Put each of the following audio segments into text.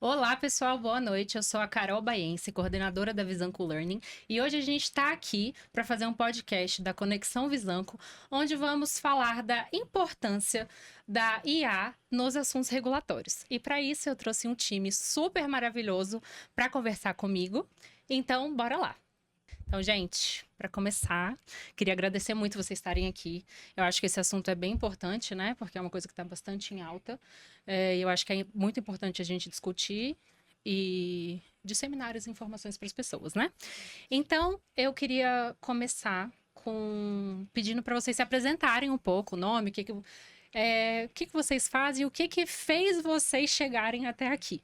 Olá, pessoal, boa noite. Eu sou a Carol Baiense, coordenadora da Visanco Learning, e hoje a gente está aqui para fazer um podcast da Conexão Visanco, onde vamos falar da importância da IA nos assuntos regulatórios. E para isso eu trouxe um time super maravilhoso para conversar comigo. Então, bora lá. Então, gente, para começar, queria agradecer muito vocês estarem aqui. Eu acho que esse assunto é bem importante, né? Porque é uma coisa que está bastante em alta. E eu acho que é muito importante a gente discutir e disseminar as informações para as pessoas, né? Então, eu queria começar pedindo para vocês se apresentarem um pouco, o nome, o que vocês fazem e o que fez vocês chegarem até aqui.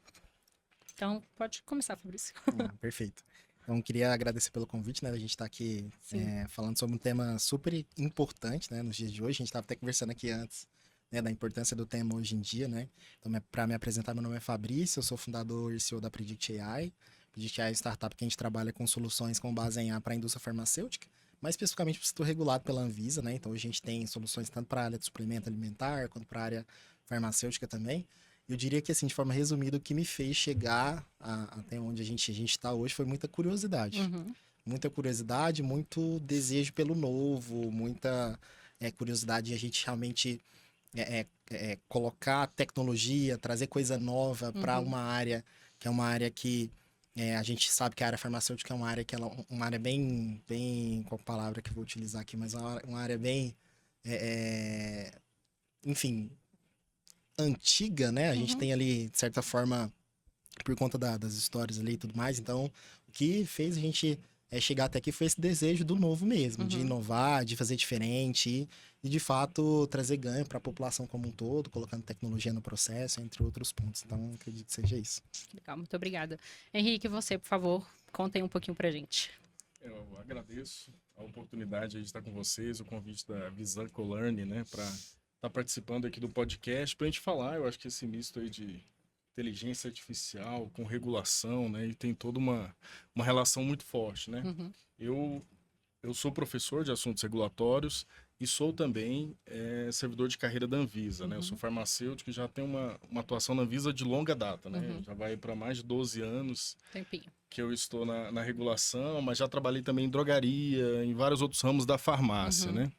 Então, pode começar, Fabrício. Perfeito. Então, queria agradecer pelo convite, né? A gente está aqui Sim. falando sobre um tema super importante, né? Nos dias de hoje. A gente estava até conversando aqui antes, né? Da importância do tema hoje em dia, né? Então, para me apresentar, meu nome é Fabrício, eu sou fundador e CEO da Predict AI. Predict AI é uma startup que a gente trabalha com soluções com base em IA para a indústria farmacêutica, mais especificamente para o setor regulado pela Anvisa, né? Então, a gente tem soluções tanto para a área de suplemento alimentar, quanto para a área farmacêutica também. Eu diria que, assim, de forma resumida, o que me fez chegar até onde a gente está hoje foi muita curiosidade. Uhum. Muita curiosidade, muito desejo pelo novo, muita curiosidade de a gente realmente colocar tecnologia, trazer coisa nova para uma área que é uma área que a gente sabe que a área farmacêutica é uma área que ela uma área bem, qual palavra que eu vou utilizar aqui, mas uma área bem, enfim, antiga, né? A gente tem ali, de certa forma, por conta das histórias ali e tudo mais. Então, o que fez a gente chegar até aqui foi esse desejo do novo mesmo, de inovar, de fazer diferente e, de fato, trazer ganho para a população como um todo, colocando tecnologia no processo, entre outros pontos. Então, acredito que seja isso. Legal, muito obrigada. Henrique, você, por favor, contem um pouquinho pra gente. Eu agradeço a oportunidade de estar com vocês, o convite da Visanco Learning, né, para estar participando aqui do podcast, para a gente falar. Eu acho que esse misto aí de inteligência artificial com regulação, né, e tem toda uma relação muito forte, né? Eu, eu sou professor de assuntos regulatórios e sou também servidor de carreira da Anvisa, né? Eu sou farmacêutico e já tenho uma atuação na Anvisa de longa data, né? Já vai para mais de 12 anos Tempinho. que eu estou na regulação, mas já trabalhei também em drogaria, em vários outros ramos da farmácia, né?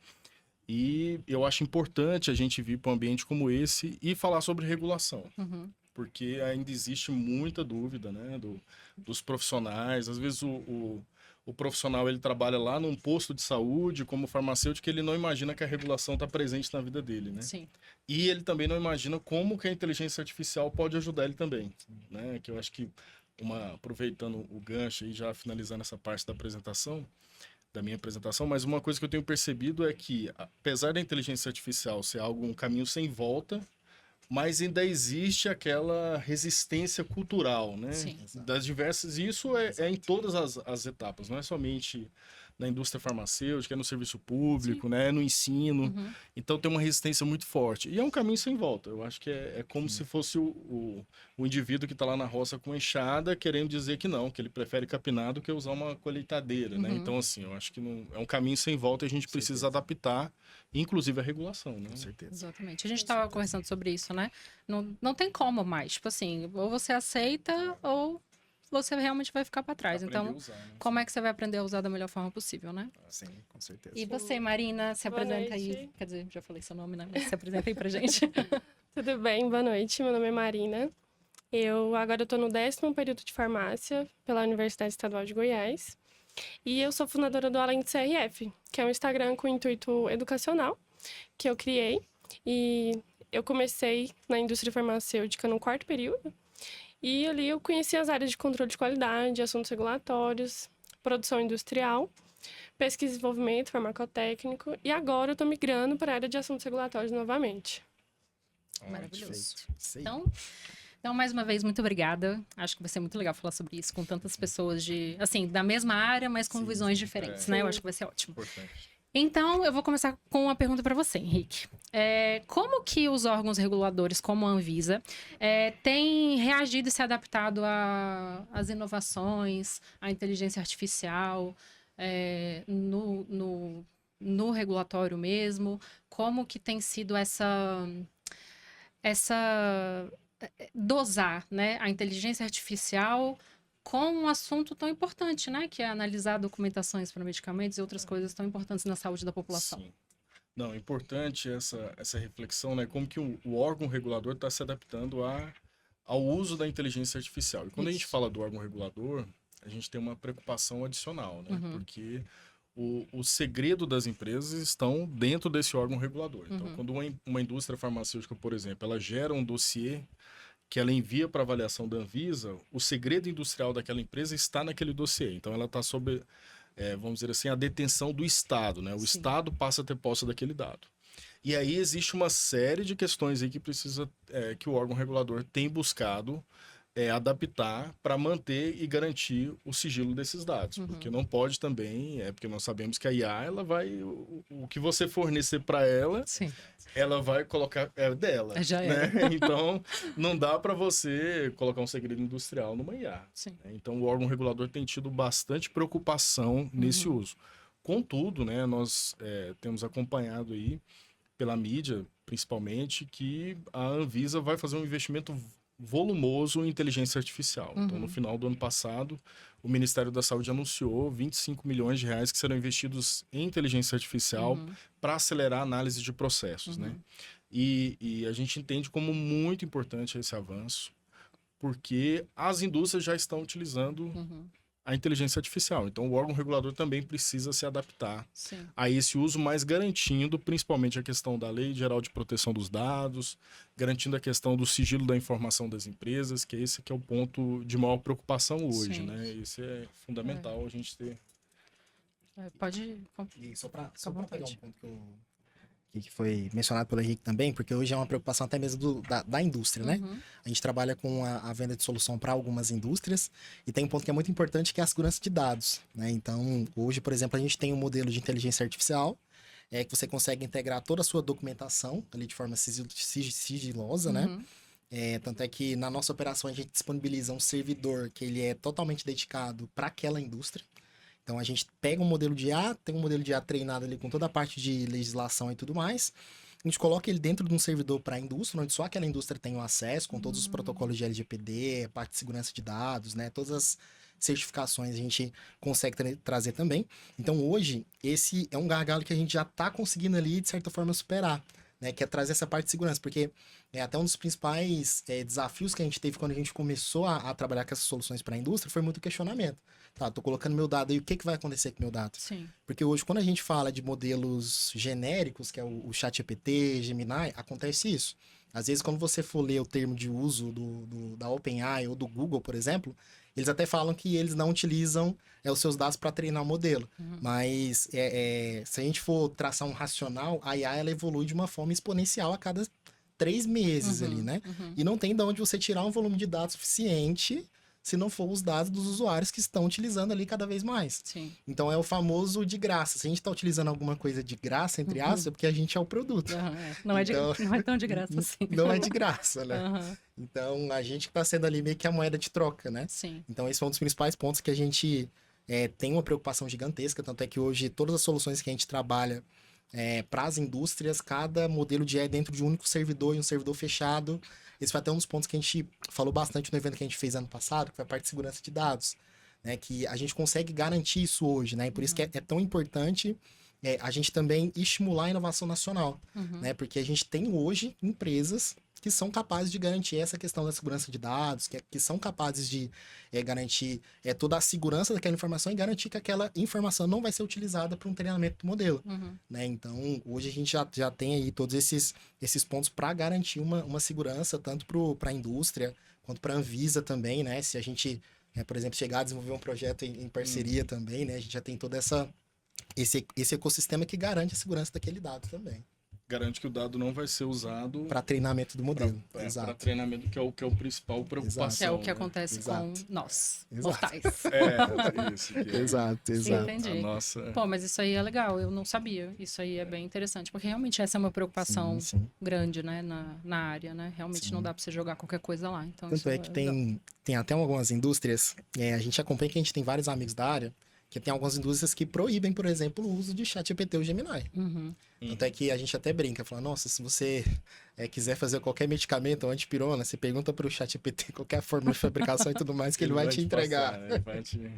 E eu acho importante a gente vir para um ambiente como esse e falar sobre regulação. Porque ainda existe muita dúvida, né, dos profissionais. Às vezes o profissional ele trabalha lá num posto de saúde como farmacêutico, ele não imagina que a regulação está presente na vida dele, né? Sim. E ele também não imagina como que a inteligência artificial pode ajudar ele também, né? Que eu acho que aproveitando o gancho e já finalizando essa parte da minha apresentação, mas uma coisa que eu tenho percebido é que, apesar da inteligência artificial ser um caminho sem volta, mas ainda existe aquela resistência cultural, né? Sim. Das diversas. E isso é em todas as etapas, não é somente na indústria farmacêutica, é no serviço público, né? É no ensino. Então tem uma resistência muito forte. E é um caminho sem volta. Eu acho que é como se fosse o indivíduo que está lá na roça com enxada querendo dizer que não, que ele prefere capinar do que usar uma colheitadeira, né? Então, assim, eu acho que é um caminho sem volta e a gente precisa adaptar, inclusive a regulação, né? Com certeza. Exatamente. A gente estava conversando sobre isso, né? Não tem como mais. Tipo assim, ou você aceita ou você realmente vai ficar para trás. Aprender Então, a usar, né? como é que você vai aprender a usar da melhor forma possível, né? Sim, com certeza. E você, Marina, se Boa apresenta aí. noite. Quer dizer, já falei seu nome, né? Mas se apresenta aí pra gente. Tudo bem? Boa noite. Meu nome é Marina. Agora eu tô no 10º período de farmácia pela Universidade Estadual de Goiás. E eu sou fundadora do Além de CRF, que é um Instagram com intuito educacional que eu criei. E eu comecei na indústria farmacêutica no 4º período. E ali eu conheci as áreas de controle de qualidade, assuntos regulatórios, produção industrial, pesquisa e desenvolvimento farmacotécnico. E agora eu tô migrando para a área de assuntos regulatórios novamente. Maravilhoso. Isso aí. Então, mais uma vez, muito obrigada. Acho que vai ser muito legal falar sobre isso com tantas pessoas da mesma área, mas com visões diferentes, né? Eu acho que vai ser ótimo. Importante. Então, eu vou começar com uma pergunta para você, Henrique. Como que os órgãos reguladores, como a Anvisa, têm reagido e se adaptado às inovações, à inteligência artificial, no regulatório mesmo? Como que tem sido essa dosar, né, a inteligência artificial com um assunto tão importante, né, que é analisar documentações para medicamentos e outras coisas tão importantes na saúde da população. Sim. Não, é importante essa reflexão, né? Como que o órgão regulador está se adaptando ao uso da inteligência artificial. E quando a gente fala do órgão regulador, a gente tem uma preocupação adicional, né? Porque o segredo das empresas estão dentro desse órgão regulador. Então, quando uma indústria farmacêutica, por exemplo, ela gera um dossiê que ela envia para avaliação da Anvisa, o segredo industrial daquela empresa está naquele dossiê. Então, ela está sob, vamos dizer assim, a detenção do Estado, né? O Estado passa a ter posse daquele dado. E aí existe uma série de questões aí que precisa, que o órgão regulador tem buscado adaptar para manter e garantir o sigilo desses dados. Porque não pode também, porque nós sabemos que a IA, ela vai, o que você fornecer para ela, Sim. ela vai colocar, dela. Já né? Então, não dá para você colocar um segredo industrial numa IA. Sim. Então, o órgão regulador tem tido bastante preocupação nesse uso. Contudo, né, nós temos acompanhado aí, pela mídia, principalmente, que a Anvisa vai fazer um investimento volumoso em inteligência artificial. Então, no final do ano passado, o Ministério da Saúde anunciou 25 milhões de reais que serão investidos em inteligência artificial para acelerar a análise de processos, né? E a gente entende como muito importante esse avanço, porque as indústrias já estão utilizando a inteligência artificial. Então, o órgão regulador também precisa se adaptar a esse uso, mas garantindo principalmente a questão da Lei Geral de Proteção dos Dados, garantindo a questão do sigilo da informação das empresas, que esse que é o ponto de maior preocupação hoje, né? Isso é fundamental a gente ter. Pode... E só para pegar um ponto que foi mencionado pelo Henrique também, porque hoje é uma preocupação até mesmo da indústria, né? A gente trabalha com a venda de solução para algumas indústrias e tem um ponto que é muito importante, que é a segurança de dados, né? Então, hoje, por exemplo, a gente tem um modelo de inteligência artificial que você consegue integrar toda a sua documentação ali de forma sigilosa, né? Tanto é que na nossa operação a gente disponibiliza um servidor que ele é totalmente dedicado para aquela indústria. Então, a gente pega um modelo de IA, tem um modelo de IA treinado ali com toda a parte de legislação e tudo mais. A gente coloca ele dentro de um servidor para a indústria, onde só aquela indústria tem o acesso, com todos os protocolos de LGPD, parte de segurança de dados, né? Todas as certificações a gente consegue trazer também. Então, hoje, esse é um gargalo que a gente já está conseguindo ali, de certa forma, superar, né? Que é trazer essa parte de segurança, porque até um dos principais desafios que a gente teve quando a gente começou a trabalhar com essas soluções para a indústria foi muito questionamento. Tá, tô colocando meu dado aí, o que vai acontecer com meu dado? Sim. Porque hoje, quando a gente fala de modelos genéricos, que é o ChatGPT, Gemini, acontece isso. Às vezes, quando você for ler o termo de uso da OpenAI ou do Google, por exemplo, eles até falam que eles não utilizam os seus dados para treinar o modelo. Mas se a gente for traçar um racional, a IA ela evolui de uma forma exponencial a cada 3 meses ali, né? E não tem de onde você tirar um volume de dados suficiente se não for os dados dos usuários que estão utilizando ali cada vez mais. Sim. Então, é o famoso de graça. Se a gente está utilizando alguma coisa de graça, entre aspas, é porque a gente é o produto. Não, então, não é tão de graça assim. Não é de graça, né? Então, a gente que está sendo ali meio que a moeda de troca, né? Sim. Então, esse é um dos principais pontos que a gente tem uma preocupação gigantesca. Tanto é que hoje, todas as soluções que a gente trabalha para as indústrias, cada modelo de IA é dentro de um único servidor e um servidor fechado. Esse foi até um dos pontos que a gente falou bastante no evento que a gente fez ano passado, que foi a parte de segurança de dados, né? Que a gente consegue garantir isso hoje, né? E por isso que é tão importante a gente também estimular a inovação nacional, né? Porque a gente tem hoje empresas que são capazes de garantir essa questão da segurança de dados, que são capazes de garantir toda a segurança daquela informação e garantir que aquela informação não vai ser utilizada para um treinamento do modelo, né? Então, hoje a gente já tem aí todos esses pontos para garantir uma segurança, tanto para a indústria, quanto para a Anvisa também, né? Se a gente, por exemplo, chegar a desenvolver um projeto em parceria também, né? A gente já tem todo esse ecossistema que garante a segurança daquele dado também. Garante que o dado não vai ser usado para treinamento do modelo. Para treinamento, que é o principal preocupação. Que é o que acontece com nós, mortais. Isso. Exato. Sim, entendi. Nossa... Pô, mas isso aí é legal, eu não sabia. Isso aí é bem interessante, porque realmente essa é uma preocupação grande, né, na área, né? Realmente não dá para você jogar qualquer coisa lá. Então, tanto é que tem até algumas indústrias, a gente acompanha que a gente tem vários amigos da área, Porque tem algumas indústrias que proíbem, por exemplo, o uso de ChatGPT ou Gemini. Uhum. Tanto é que a gente até brinca, fala, nossa, se você quiser fazer qualquer medicamento ou antipirona, você pergunta para o ChatGPT qual que é a fórmula de fabricação e tudo mais, que ele vai te entregar. Passar,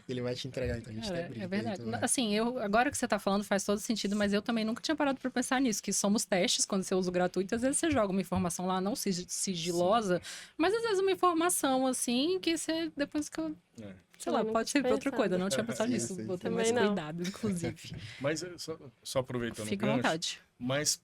Ele vai te entregar, então a gente Cara, até brinca. é verdade. Então, Assim, agora que você tá falando faz todo sentido, mas eu também nunca tinha parado pra pensar nisso, que somos testes, quando você usa o gratuito, às vezes você joga uma informação lá, não sigilosa, mas às vezes uma informação, assim, que você, depois que eu... Sei lá, Não pode ser pra outra pensado. coisa, não tinha pensado Sim, nisso. sim, Vou ter sim. mais Também não. cuidado, inclusive. Mas só aproveitando Fica o à gancho, vontade. mas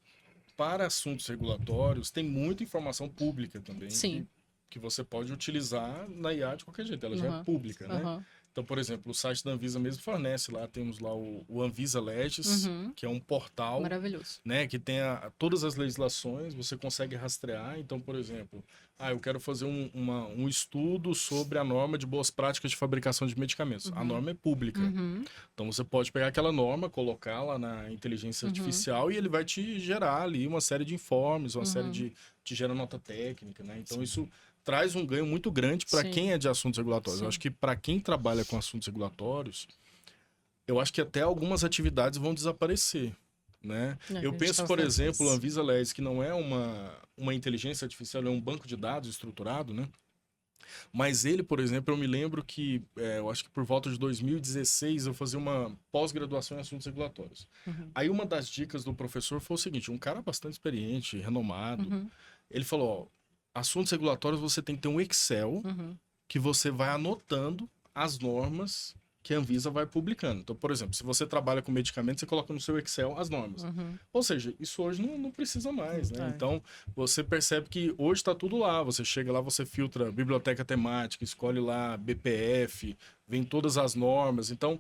para assuntos regulatórios, tem muita informação pública também Sim. que você pode utilizar na IA de qualquer jeito, ela já é Uhum. pública, né? Uhum. Então, por exemplo, o site da Anvisa mesmo fornece lá, temos lá o Anvisa Legis, Uhum. que é um portal, Maravilhoso. né, que tem todas as legislações, você consegue rastrear. Então, por exemplo, eu quero fazer um estudo sobre a norma de boas práticas de fabricação de medicamentos. A norma é pública. Uhum. Então, você pode pegar aquela norma, colocar lá na inteligência artificial e ele vai te gerar ali uma série de informes, uma série de... te gera nota técnica, né? Então, isso traz um ganho muito grande para Sim. quem é de assuntos regulatórios. Sim. Eu acho que para quem trabalha com assuntos regulatórios, eu acho que até algumas atividades vão desaparecer, né? É, a Eu gente penso, tava por falando exemplo, o disso. Anvisa Legis, que não é uma inteligência artificial, é um banco de dados estruturado, né? Mas ele, por exemplo, eu me lembro que, eu acho que por volta de 2016, eu fazia uma pós-graduação em assuntos regulatórios. Uhum. Aí uma das dicas do professor foi o seguinte, um cara bastante experiente, renomado, Uhum. ele falou, assuntos regulatórios você tem que ter um Excel Uhum. que você vai anotando as normas que a Anvisa vai publicando. Então, por exemplo, se você trabalha com medicamentos, você coloca no seu Excel as normas. Uhum. Ou seja, isso hoje não precisa mais, né? É. Então, você percebe que hoje está tudo lá. Você chega lá, você filtra biblioteca temática, escolhe lá BPF, vem todas as normas. Então,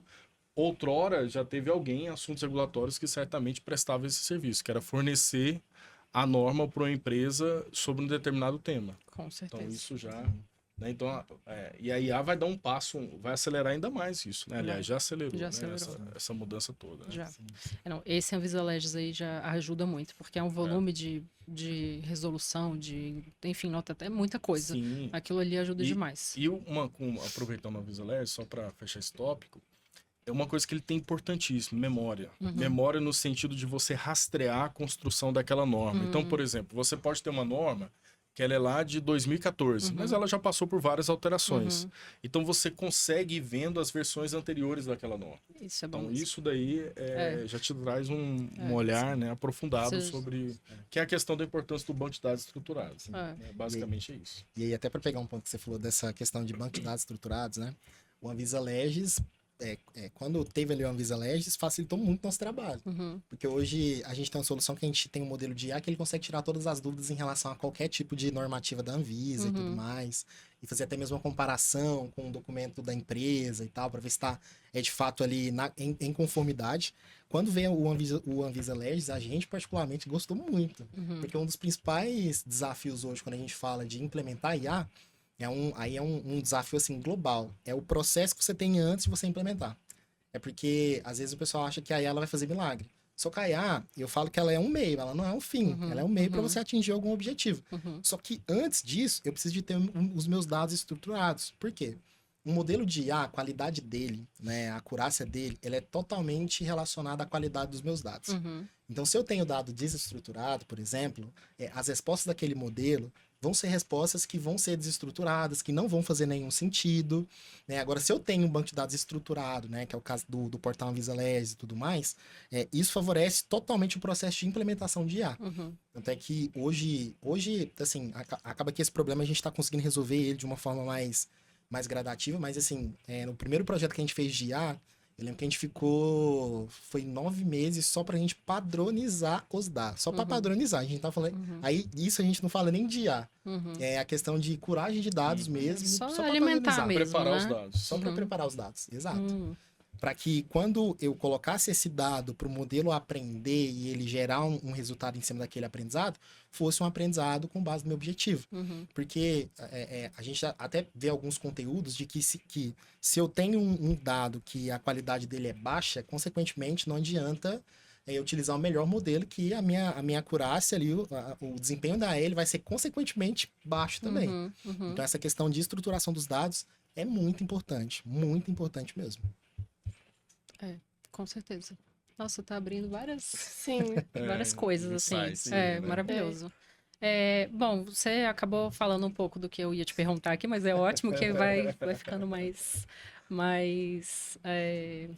outrora já teve alguém em assuntos regulatórios que certamente prestava esse serviço, que era fornecer a norma para uma empresa sobre um determinado tema. Com certeza. Então, isso já... Né? Então, e a IA vai dar um passo, vai acelerar ainda mais isso, né? Aliás, já acelerou, Já né? acelerou. Essa mudança toda. Né? Já. Não, esse Anvisa Legis aí já ajuda muito, porque é um volume de resolução, enfim, nota até muita coisa. Sim. Aquilo ali ajuda demais. E aproveitando a Anvisa Legis, só para fechar esse tópico, é uma coisa que ele tem importantíssimo, memória. Memória no sentido de você rastrear a construção daquela norma. Então, por exemplo, você pode ter uma norma que ela é lá de 2014, mas ela já passou por várias alterações. Então, você consegue ir vendo as versões anteriores daquela norma. Isso é bom. Então, mesmo. isso daí já te traz um olhar, né, aprofundado sobre... Que é a questão da importância do banco de dados estruturados. Né? Basicamente é isso. E aí, até para pegar um ponto que você falou dessa questão de banco de dados estruturados, né? O Anvisa Legis, quando teve ali o Anvisa Legis, facilitou muito nosso trabalho. Porque hoje a gente tem uma solução que a gente tem um modelo de IA que ele consegue tirar todas as dúvidas em relação a qualquer tipo de normativa da Anvisa e tudo mais. E fazer até mesmo uma comparação com o documento da empresa e tal, para ver se está de fato ali em conformidade. Quando veio o Anvisa Legis, a gente particularmente gostou muito. Porque um dos principais desafios hoje, quando a gente fala de implementar IA, é um desafio assim global. É o processo que você tem antes de você implementar. É porque às vezes o pessoal acha que a IA ela vai fazer milagre. Só que a IA, eu falo que ela é um meio, ela não é um fim. Ela é um meio para você atingir algum objetivo. Só que antes disso, eu preciso de ter os meus dados estruturados. Por quê? Um modelo de IA, a qualidade dele, né, a acurácia dele, ela é totalmente relacionada à qualidade dos meus dados. Então, se eu tenho dado desestruturado, por exemplo, as respostas daquele modelo vão ser respostas que vão ser desestruturadas, que não vão fazer nenhum sentido. Né? Agora, se eu tenho um banco de dados estruturado, né, que é o caso do portal Anvisa Legis e tudo mais, isso favorece totalmente o processo de implementação de IA. Tanto é que hoje assim, acaba que esse problema a gente está conseguindo resolver ele de uma forma mais gradativa, mas assim, no primeiro projeto que a gente fez de IA, eu lembro que a gente foi 9 meses só pra gente padronizar os dados. Só pra padronizar, a gente tá falando... Aí, isso a gente não fala nem de IA. É a questão de curagem de dados mesmo. Só pra alimentar padronizar. mesmo, Preparar né? os dados. Só pra preparar os dados, exato. Para que quando eu colocasse esse dado para o modelo aprender e ele gerar um resultado em cima daquele aprendizado, fosse um aprendizado com base no meu objetivo. Porque a gente até vê alguns conteúdos de que se eu tenho um dado que a qualidade dele é baixa, consequentemente não adianta utilizar o melhor modelo, que a minha acurácia ali, o desempenho da AI, ele vai ser consequentemente baixo também. Então essa questão de estruturação dos dados é muito importante mesmo. Com certeza. Nossa, tá abrindo Sim. várias coisas, assim. insights, É, né? maravilhoso. Bom, você acabou falando um pouco do que eu ia te perguntar aqui, mas é ótimo que vai ficando mais Fluido aí,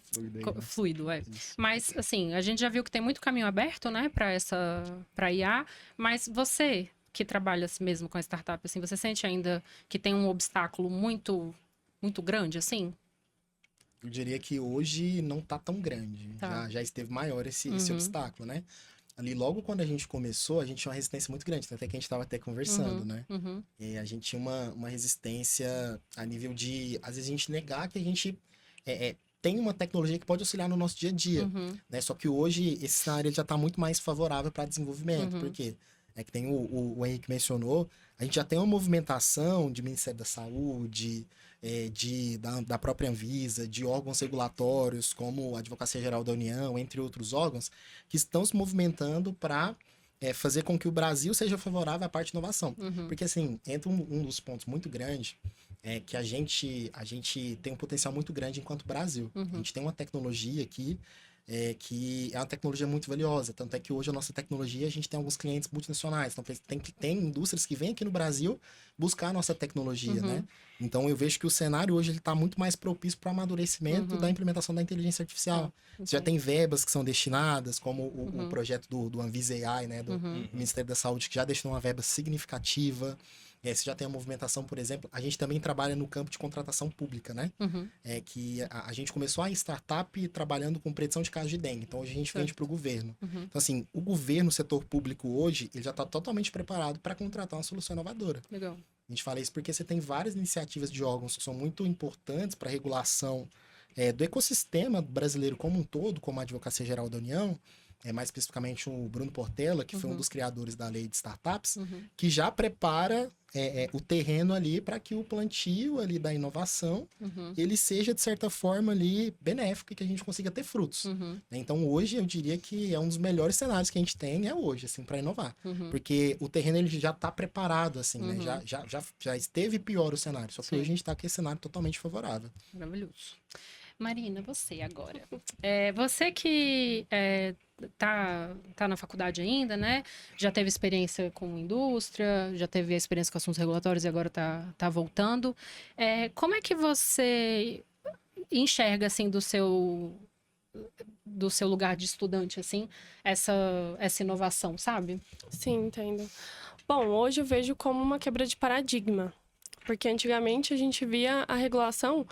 né? fluido, é. Isso. Mas, assim, a gente já viu que tem muito caminho aberto, né, para IA, mas você que trabalha mesmo com a startup, assim, você sente ainda que tem um obstáculo muito, muito grande, assim? Eu diria que hoje não tá tão grande. Tá. Já esteve maior esse Uhum. obstáculo, né? Ali, logo quando a gente começou, a gente tinha uma resistência muito grande, até que a gente estava até conversando, né? Uhum. E a gente tinha uma resistência a nível de, às vezes, a gente negar que a gente tem uma tecnologia que pode auxiliar no nosso dia a dia, Uhum. né? Só que hoje esse cenário já está muito mais favorável para desenvolvimento, Uhum. porque é que tem o Henrique mencionou, a gente já tem uma movimentação de Ministério da Saúde, da própria Anvisa, de órgãos regulatórios como a Advocacia Geral da União, entre outros órgãos, que estão se movimentando para fazer com que o Brasil seja favorável à parte de inovação. Uhum. Porque, assim, entra um dos pontos muito grandes, é que a gente tem um potencial muito grande enquanto Brasil. Uhum. A gente tem uma tecnologia aqui que é uma tecnologia muito valiosa. Tanto é que hoje a nossa tecnologia, a gente tem alguns clientes multinacionais. Então, tem indústrias que vêm aqui no Brasil buscar a nossa tecnologia, Uhum. né? Então, eu vejo que o cenário hoje está muito mais propício para o amadurecimento Uhum. da implementação da inteligência artificial. Você já tem verbas que são destinadas, como o projeto do Anvisa AI, né? Do Ministério da Saúde, que já destinou uma verba significativa. Você já tem a movimentação, por exemplo, a gente também trabalha no campo de contratação pública, né? Uhum. Que a gente começou a startup trabalhando com predição de casos de dengue. Então, hoje a gente vende para o governo. Uhum. Então, assim, o governo, o setor público hoje, ele já está totalmente preparado para contratar uma solução inovadora. Legal. A gente fala isso porque você tem várias iniciativas de órgãos que são muito importantes para a regulação do ecossistema brasileiro como um todo, como a Advocacia Geral da União, mais especificamente o Bruno Portela, que foi um dos criadores da lei de startups, que já prepara o terreno ali para que o plantio ali da inovação ele seja, de certa forma, ali benéfico e que a gente consiga ter frutos. Então, hoje, eu diria que é um dos melhores cenários que a gente tem hoje, assim, para inovar. Porque o terreno ele já está preparado, assim, né? Já esteve pior o cenário, só que Sim. hoje a gente está com esse cenário totalmente favorável. Maravilhoso. Marina, você agora. Você que tá na faculdade ainda, né? Já teve experiência com indústria, já teve a experiência com assuntos regulatórios e agora tá voltando. Como é que você enxerga, assim, do seu lugar de estudante, assim, essa inovação, sabe? Sim, entendo. Bom, hoje eu vejo como uma quebra de paradigma. Porque antigamente a gente via a regulação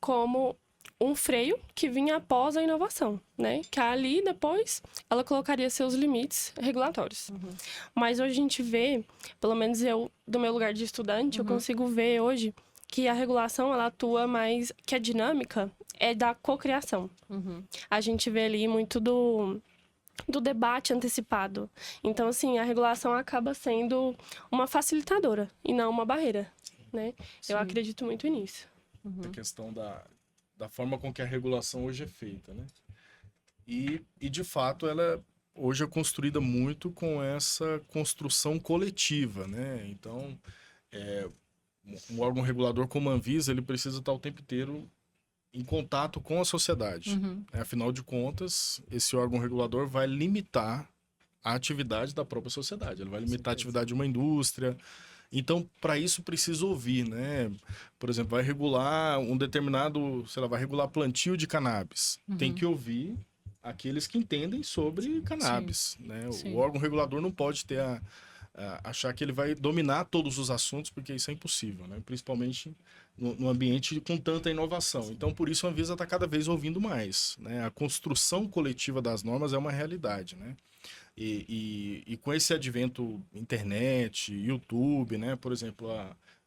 como um freio que vinha após a inovação, né? Que ali, depois, ela colocaria seus limites regulatórios. Mas hoje a gente vê, pelo menos eu, do meu lugar de estudante, eu consigo ver hoje que a regulação, ela atua mais... Que a dinâmica é da cocriação. A gente vê ali muito do debate antecipado. Então, assim, a regulação acaba sendo uma facilitadora e não uma barreira, né? Sim. Eu acredito muito nisso. A questão da forma com que a regulação hoje é feita, né? E de fato, ela hoje é construída muito com essa construção coletiva, né? Então, um órgão regulador como a Anvisa, ele precisa estar o tempo inteiro em contato com a sociedade. Afinal de contas, esse órgão regulador vai limitar a atividade da própria sociedade. Ele vai limitar a atividade de uma indústria. Então, para isso, precisa ouvir, né? Por exemplo, vai regular um determinado, vai regular plantio de cannabis. Tem que ouvir aqueles que entendem sobre cannabis, né? Sim. O órgão regulador não pode ter achar que ele vai dominar todos os assuntos, porque isso é impossível, né? Principalmente no ambiente com tanta inovação. Então, por isso, a Anvisa está cada vez ouvindo mais, né? A construção coletiva das normas é uma realidade, né? E com esse advento internet, YouTube, né? Por exemplo,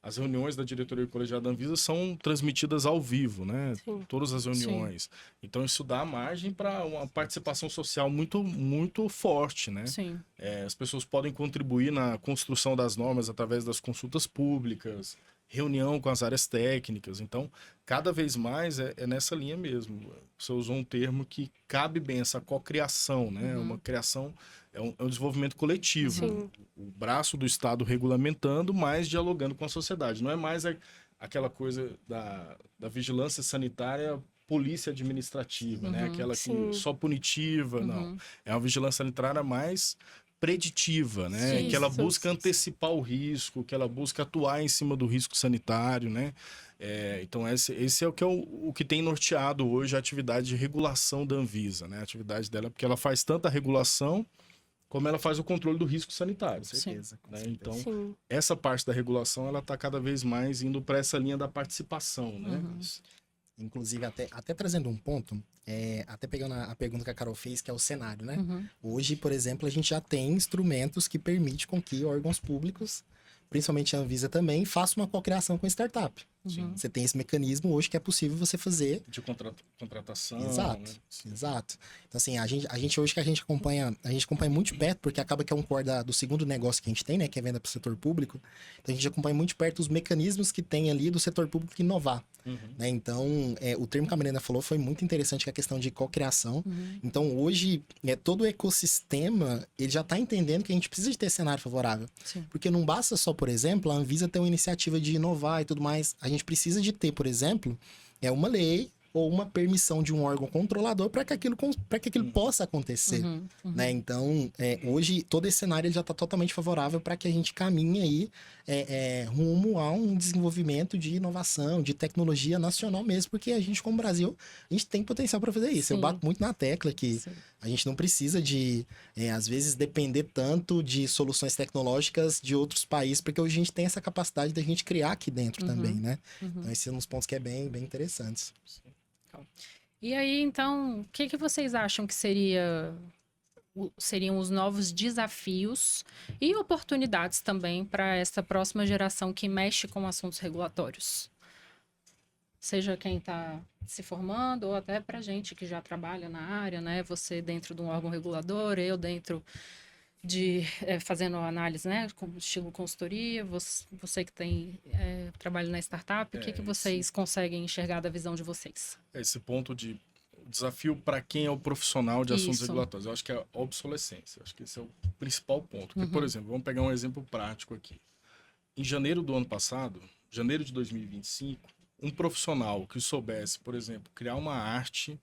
as reuniões da diretoria colegiada da Anvisa são transmitidas ao vivo, né? Sim. Todas as reuniões. Então, isso dá margem para uma participação social muito, muito forte, né? Sim. As pessoas podem contribuir na construção das normas através das consultas públicas, reunião com as áreas técnicas. Então, cada vez mais é nessa linha mesmo. Você usou um termo que cabe bem, essa cocriação, né? Uma criação, é um desenvolvimento coletivo. Sim. O braço do Estado regulamentando, mas dialogando com a sociedade. Não é mais aquela coisa da vigilância sanitária polícia administrativa, né? Aquela que Sim. só punitiva, não. É uma vigilância sanitária mais preditiva, né? Sim. Que ela Isso. busca antecipar o risco, que ela busca atuar em cima do risco sanitário, né? Então esse é o que tem norteado hoje a atividade de regulação da Anvisa, né? A atividade dela, porque ela faz tanta regulação como ela faz o controle do risco sanitário. Com certeza. Com Né? certeza. Então, Sim. essa parte da regulação, ela está cada vez mais indo para essa linha da participação, né? Inclusive, até trazendo um ponto, até pegando a pergunta que a Carol fez, que é o cenário, né? Hoje, por exemplo, a gente já tem instrumentos que permitem com que órgãos públicos, principalmente a Anvisa também, façam uma cocriação com startup. Você tem esse mecanismo hoje que é possível você fazer. De contratação. Exato, né? exato. Então, assim, a gente hoje que a gente acompanha muito de perto, porque acaba que é um core do segundo negócio que a gente tem, né? Que é venda para o setor público. Então, a gente acompanha muito de perto os mecanismos que tem ali do setor público inovar. Né? Então, o termo que a Marina falou foi muito interessante, que é a questão de cocriação. Então, hoje, todo o ecossistema, ele já está entendendo que a gente precisa de ter cenário favorável. Sim. Porque não basta só, por exemplo, a Anvisa ter uma iniciativa de inovar e tudo mais. A gente precisa de ter, por exemplo, uma lei ou uma permissão de um órgão controlador para que aquilo possa acontecer. Né? Então, hoje, todo esse cenário ele já está totalmente favorável para que a gente caminhe aí rumo a um desenvolvimento de inovação, de tecnologia nacional mesmo, porque a gente, como Brasil, a gente tem potencial para fazer isso. Sim. Eu bato muito na tecla que a gente não precisa de, às vezes, depender tanto de soluções tecnológicas de outros países, porque hoje a gente tem essa capacidade da gente criar aqui dentro também, né? Então, esses são uns pontos que é bem, bem interessantes. E aí, então, o que vocês acham que seriam os novos desafios e oportunidades também para essa próxima geração que mexe com assuntos regulatórios? Seja quem está se formando ou até para gente que já trabalha na área, né? Você dentro de um órgão regulador, eu dentro de fazendo análise, né, como estilo consultoria, você que tem trabalho na startup, o que vocês conseguem enxergar da visão de vocês? Esse ponto de desafio para quem é o profissional de assuntos Isso. regulatórios, eu acho que é a obsolescência, eu acho que esse é o principal ponto. Porque, por exemplo, vamos pegar um exemplo prático aqui. Em janeiro do ano passado, janeiro de 2025, um profissional que soubesse, por exemplo, criar uma arte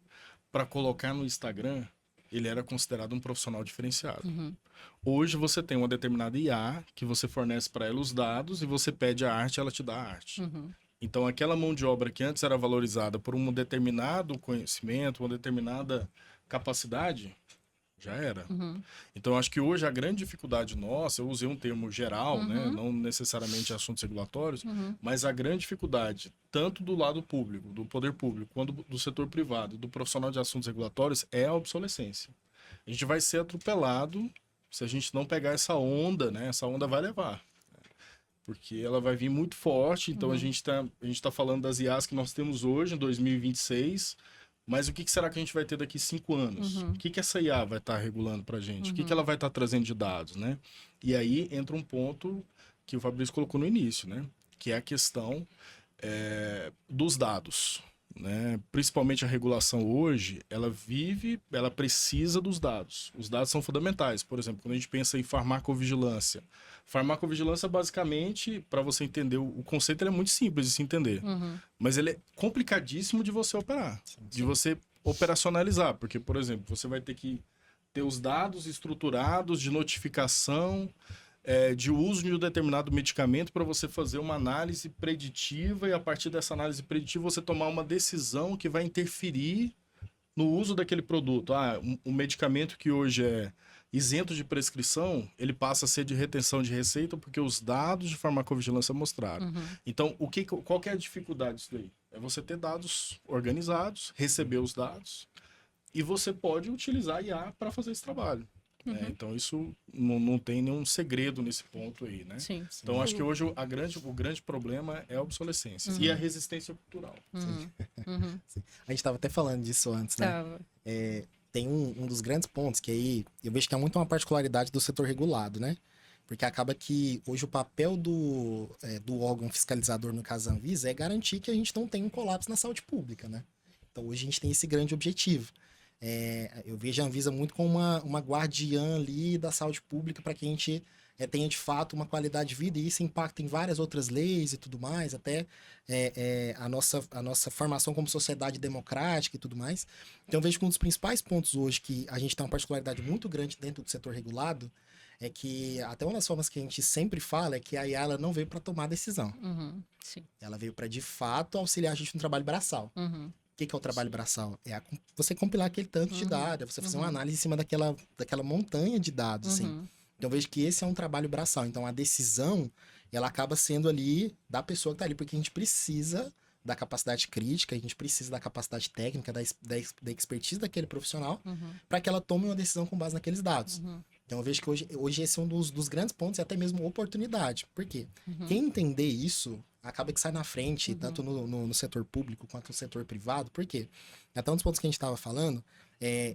para colocar no Instagram, ele era considerado um profissional diferenciado. Hoje você tem uma determinada IA que você fornece para ela os dados e você pede a arte, ela te dá a arte. Então aquela mão de obra que antes era valorizada por um determinado conhecimento, uma determinada capacidade, já era. Então acho que hoje a grande dificuldade nossa, eu usei um termo geral, né, não necessariamente assuntos regulatórios, mas a grande dificuldade, tanto do lado público, do poder público, quanto do setor privado, do profissional de assuntos regulatórios, é a obsolescência. A gente vai ser atropelado se a gente não pegar essa onda, né? Essa onda vai levar. Porque ela vai vir muito forte, então a gente tá falando das IAs que nós temos hoje, em 2026, mas o que será que a gente vai ter daqui 5 anos? O que essa IA vai estar regulando para a gente? O que ela vai estar trazendo de dados, né? E aí entra um ponto que o Fabrício colocou no início, né? Que é a questão dos dados, né? Principalmente a regulação hoje, ela precisa dos dados. Os dados são fundamentais. Por exemplo, quando a gente pensa em farmacovigilância. Farmacovigilância, basicamente, para você entender, o conceito ele é muito simples de se entender. Mas ele é complicadíssimo de você operar, de você operacionalizar. Porque, por exemplo, você vai ter que ter os dados estruturados de notificação, de uso de um determinado medicamento para você fazer uma análise preditiva e a partir dessa análise preditiva você tomar uma decisão que vai interferir no uso daquele produto. Um medicamento que hoje é isento de prescrição, ele passa a ser de retenção de receita porque os dados de farmacovigilância mostraram. Então, qual que é a dificuldade disso daí? É você ter dados organizados, receber os dados e você pode utilizar a IA para fazer esse trabalho. Então, isso não tem nenhum segredo nesse ponto aí, né? Sim. Então, acho que hoje o grande problema é a obsolescência e a resistência cultural. A gente estava até falando disso antes, né? Tem um dos grandes pontos que aí eu vejo que é muito uma particularidade do setor regulado, né? Porque acaba que hoje o papel do órgão fiscalizador, no caso da Anvisa, é garantir que a gente não tenha um colapso na saúde pública, né? Então, hoje a gente tem esse grande objetivo. eu vejo a Anvisa muito como uma guardiã ali da saúde pública para que a gente tenha de fato uma qualidade de vida, e isso impacta em várias outras leis e tudo mais, até a nossa formação como sociedade democrática e tudo mais. Então eu vejo que um dos principais pontos hoje que a gente tem uma particularidade muito grande dentro do setor regulado é que, até uma das formas que a gente sempre fala, é que a IA ela não veio para tomar decisão. Sim. Ela veio para, de fato, auxiliar a gente no trabalho braçal. O que é o trabalho braçal? Você compilar aquele tanto de dados, você fazer uma análise em cima daquela montanha de dados, assim. Então, eu vejo que esse é um trabalho braçal. Então, a decisão, ela acaba sendo ali da pessoa que está ali, porque a gente precisa da capacidade crítica, a gente precisa da capacidade técnica, da expertise daquele profissional, para que ela tome uma decisão com base naqueles dados. Então, eu vejo que hoje esse é um dos grandes pontos, e até mesmo oportunidade. Por quê? Quem entender isso, acaba que sai na frente, tanto no setor público quanto no setor privado. Por quê? Até um dos pontos que a gente estava falando,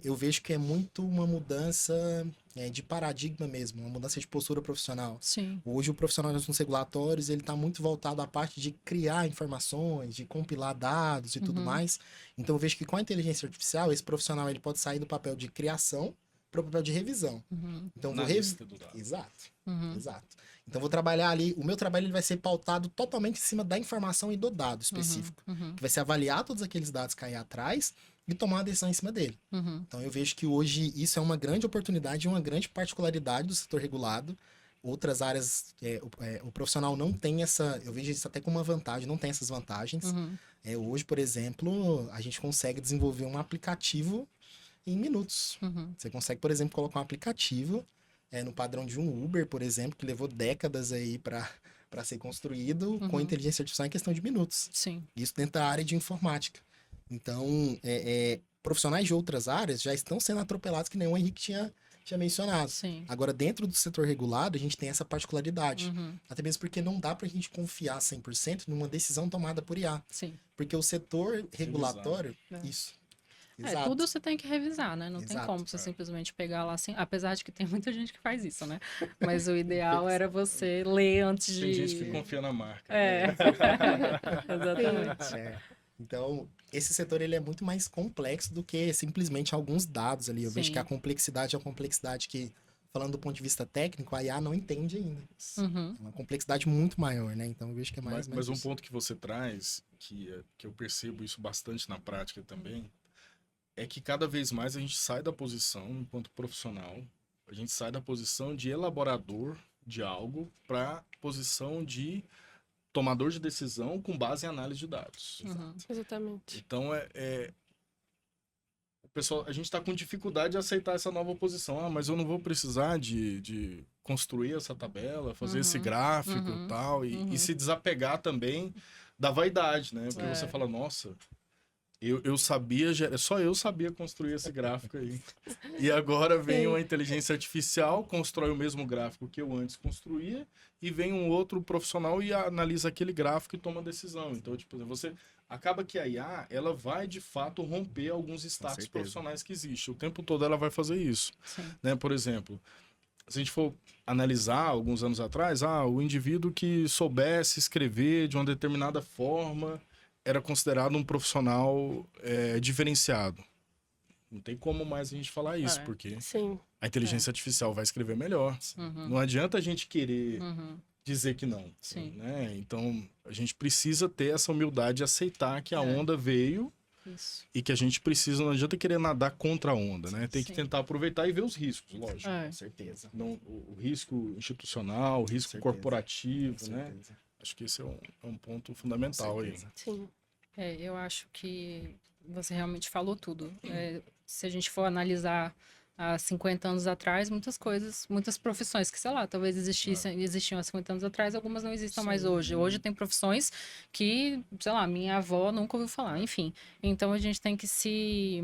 eu vejo que é muito uma mudança de paradigma mesmo, uma mudança de postura profissional. Sim. Hoje o profissional de assuntos regulatórios, ele está muito voltado à parte de criar informações, de compilar dados e tudo mais. Então eu vejo que com a inteligência artificial, esse profissional ele pode sair do papel de criação para o papel de revisão. Então vou Analista do dado. Exato. Então vou trabalhar ali, o meu trabalho ele vai ser pautado totalmente em cima da informação e do dado específico. Que vai ser avaliar todos aqueles dados que caem atrás e tomar uma decisão em cima dele. Então eu vejo que hoje isso é uma grande oportunidade e uma grande particularidade do setor regulado. Outras áreas, o profissional não tem essa, eu vejo isso até como uma vantagem, não tem essas vantagens. Hoje, por exemplo, a gente consegue desenvolver um aplicativo em minutos. Você consegue, por exemplo, colocar um aplicativo no padrão de um Uber, por exemplo, que levou décadas aí para ser construído com inteligência artificial em questão de minutos. Sim. Isso dentro da área de informática. Então, profissionais de outras áreas já estão sendo atropelados, que nem o Henrique tinha mencionado. Sim. Agora, dentro do setor regulado, a gente tem essa particularidade. Até mesmo porque não dá pra gente confiar 100% numa decisão tomada por IA. Sim. Porque o setor regulatório... Isso. Exato. Tudo você tem que revisar, né? Não tem Exato. como você simplesmente pegar lá assim, apesar de que tem muita gente que faz isso, né? Mas o ideal era você ler antes de... Tem gente que confia na marca. Exatamente. Então, esse setor ele é muito mais complexo do que simplesmente alguns dados ali. Eu vejo que a complexidade é uma complexidade que, falando do ponto de vista técnico, a IA não entende ainda. É uma complexidade muito maior, né? Então, eu vejo que é mais... Mas um ponto que você traz, que eu percebo isso bastante na prática também, é que cada vez mais a gente sai da posição, enquanto profissional, a gente sai da posição de elaborador de algo para posição de tomador de decisão com base em análise de dados. Exatamente. Então, o pessoal, a gente está com dificuldade de aceitar essa nova posição. Mas eu não vou precisar de construir essa tabela, fazer esse gráfico e tal, e se desapegar também da vaidade, né? Porque você fala, nossa... Eu sabia, só eu sabia construir esse gráfico aí. E agora vem uma inteligência artificial, constrói o mesmo gráfico que eu antes construía, e vem um outro profissional e analisa aquele gráfico e toma decisão. Então, tipo, você acaba que a IA, ela vai de fato romper alguns status profissionais que existem. O tempo todo ela vai fazer isso. Né? Por exemplo, se a gente for analisar alguns anos atrás, o indivíduo que soubesse escrever de uma determinada forma era considerado um profissional diferenciado. Não tem como mais a gente falar isso, porque a inteligência artificial vai escrever melhor. Não adianta a gente querer dizer que não. Né? Então, a gente precisa ter essa humildade de aceitar que a onda veio e que a gente precisa, não adianta querer nadar contra a onda, né? Tem que tentar aproveitar e ver os riscos, lógico. Com certeza. Não, o risco institucional, o risco corporativo, né? Acho que esse é um ponto fundamental aí. Sim. Eu acho que você realmente falou tudo. Se a gente for analisar há 50 anos atrás, muitas coisas, muitas profissões que, sei lá, talvez existiam há 50 anos atrás, algumas não existam mais hoje. Hoje tem profissões que, sei lá, minha avó nunca ouviu falar, enfim. Então a gente tem que se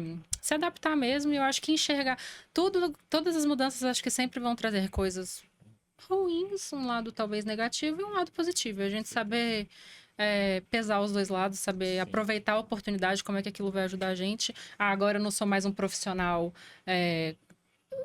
adaptar mesmo, e eu acho que enxergar todas as mudanças, acho que sempre vão trazer coisas ruins, um lado talvez negativo e um lado positivo. A gente saber pesar os dois lados, saber aproveitar a oportunidade, como é que aquilo vai ajudar a gente. Agora eu não sou mais um profissional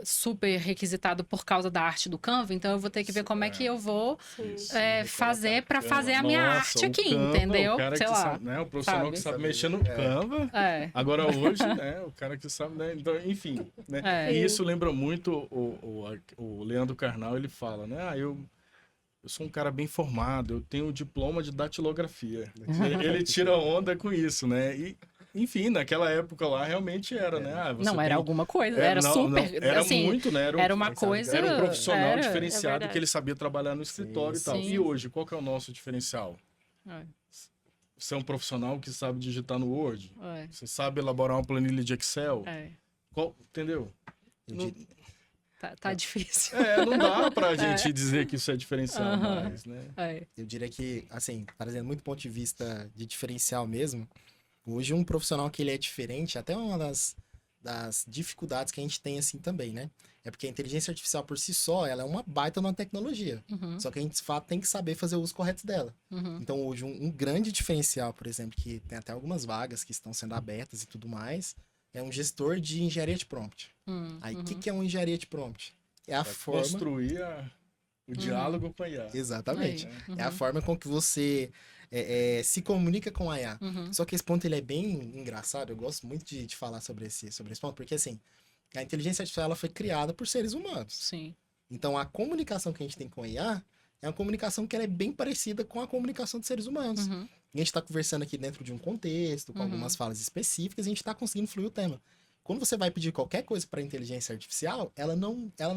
super requisitado por causa da arte do Canva, então eu vou ter que ver como é que eu vou Isso. fazer para fazer a minha Nossa, arte o aqui, Canva, entendeu? O cara Sei que lá. sabe, né? O profissional sabe? que sabe mexer no Canva. É. Agora hoje, né? O cara que sabe, né? Então, enfim, né? É. E isso lembra muito o Leandro Carnal, ele fala, né? Eu sou um cara bem formado, eu tenho diploma de datilografia. Ele tira onda com isso, né? E, enfim, naquela época lá realmente era, né? Não, era alguma coisa, era não, super, não, era assim, muito, né? era uma coisa... Era um profissional era- diferenciado verdade. que ele sabia trabalhar no escritório e tal. Sim. E hoje, qual que é o nosso diferencial? É, Você é um profissional que sabe digitar no Word? é, Você sabe elaborar uma planilha de Excel? é. Entendeu? Eu Não, di- Tá difícil. não dá pra gente dizer que isso é diferencial Aham. mais, né? É. Eu diria que, assim, trazendo muito ponto de vista de diferencial mesmo, hoje um profissional que ele é diferente, até uma das dificuldades que a gente tem assim também, né? É porque a inteligência artificial por si só, ela é uma baita numa tecnologia. Uhum, Só que a gente, de fato, tem que saber fazer o uso correto dela. uhum, Então, hoje, um grande diferencial, por exemplo, que tem até algumas vagas que estão sendo abertas e tudo mais, é um gestor de engenharia de prompt. Aí, o que é uma engenharia de prompt? É a Pra forma... construir o diálogo com a IA. Exatamente. Aí, É a forma com que você se comunica com a IA. uhum, Só que esse ponto ele é bem engraçado. Eu gosto muito de falar sobre esse ponto, porque assim, a inteligência artificial ela foi criada por seres humanos. sim. Então a comunicação que a gente tem com a IA é uma comunicação que ela é bem parecida com a comunicação de seres humanos. Uhum, E a gente está conversando aqui dentro de um contexto, com Uhum. algumas falas específicas, e a gente está conseguindo fluir o tema. Quando você vai pedir qualquer coisa para a inteligência artificial, ela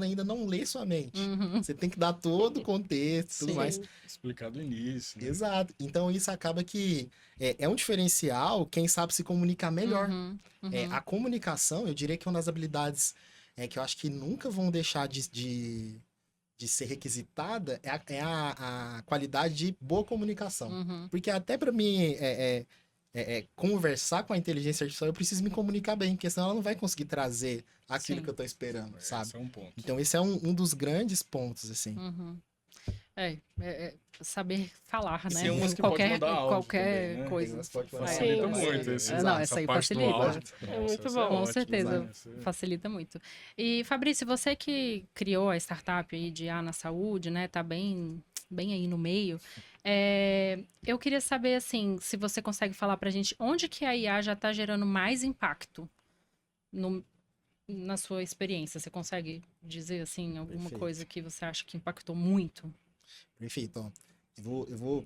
ainda não lê sua mente. uhum, Você tem que dar todo o contexto e tudo Sim. mais. Explicar do início. Né? Exato. Então isso acaba que é um diferencial quem sabe se comunicar melhor. uhum, uhum. A comunicação, eu diria que é uma das habilidades que eu acho que nunca vão deixar de ser requisitada é a qualidade de boa comunicação. Uhum, Porque até para mim conversar com a inteligência artificial, eu preciso me comunicar bem, porque senão ela não vai conseguir trazer aquilo Sim. que eu tô esperando, sabe? Esse é um ponto. Então esse é um dos grandes pontos, assim. uhum. Saber falar, né? Tem umas que pode Qualquer, mandar áudio qualquer também, né? coisa. Tem umas que pode mandar Facilita áudio. muito Sim. esse, Não, essa essa aí parte do facilita. áudio. É muito Essa bom. Com ótima, certeza. né? Essa- Facilita muito. E, Fabrício, você que criou a startup aí de IA na saúde, né? Tá bem aí no meio. Eu queria saber, assim, se você consegue falar pra gente onde que a IA já tá gerando mais impacto na sua experiência. Você consegue dizer, assim, alguma Perfeito. coisa que você acha que impactou muito? Perfeito. Ó. Eu vou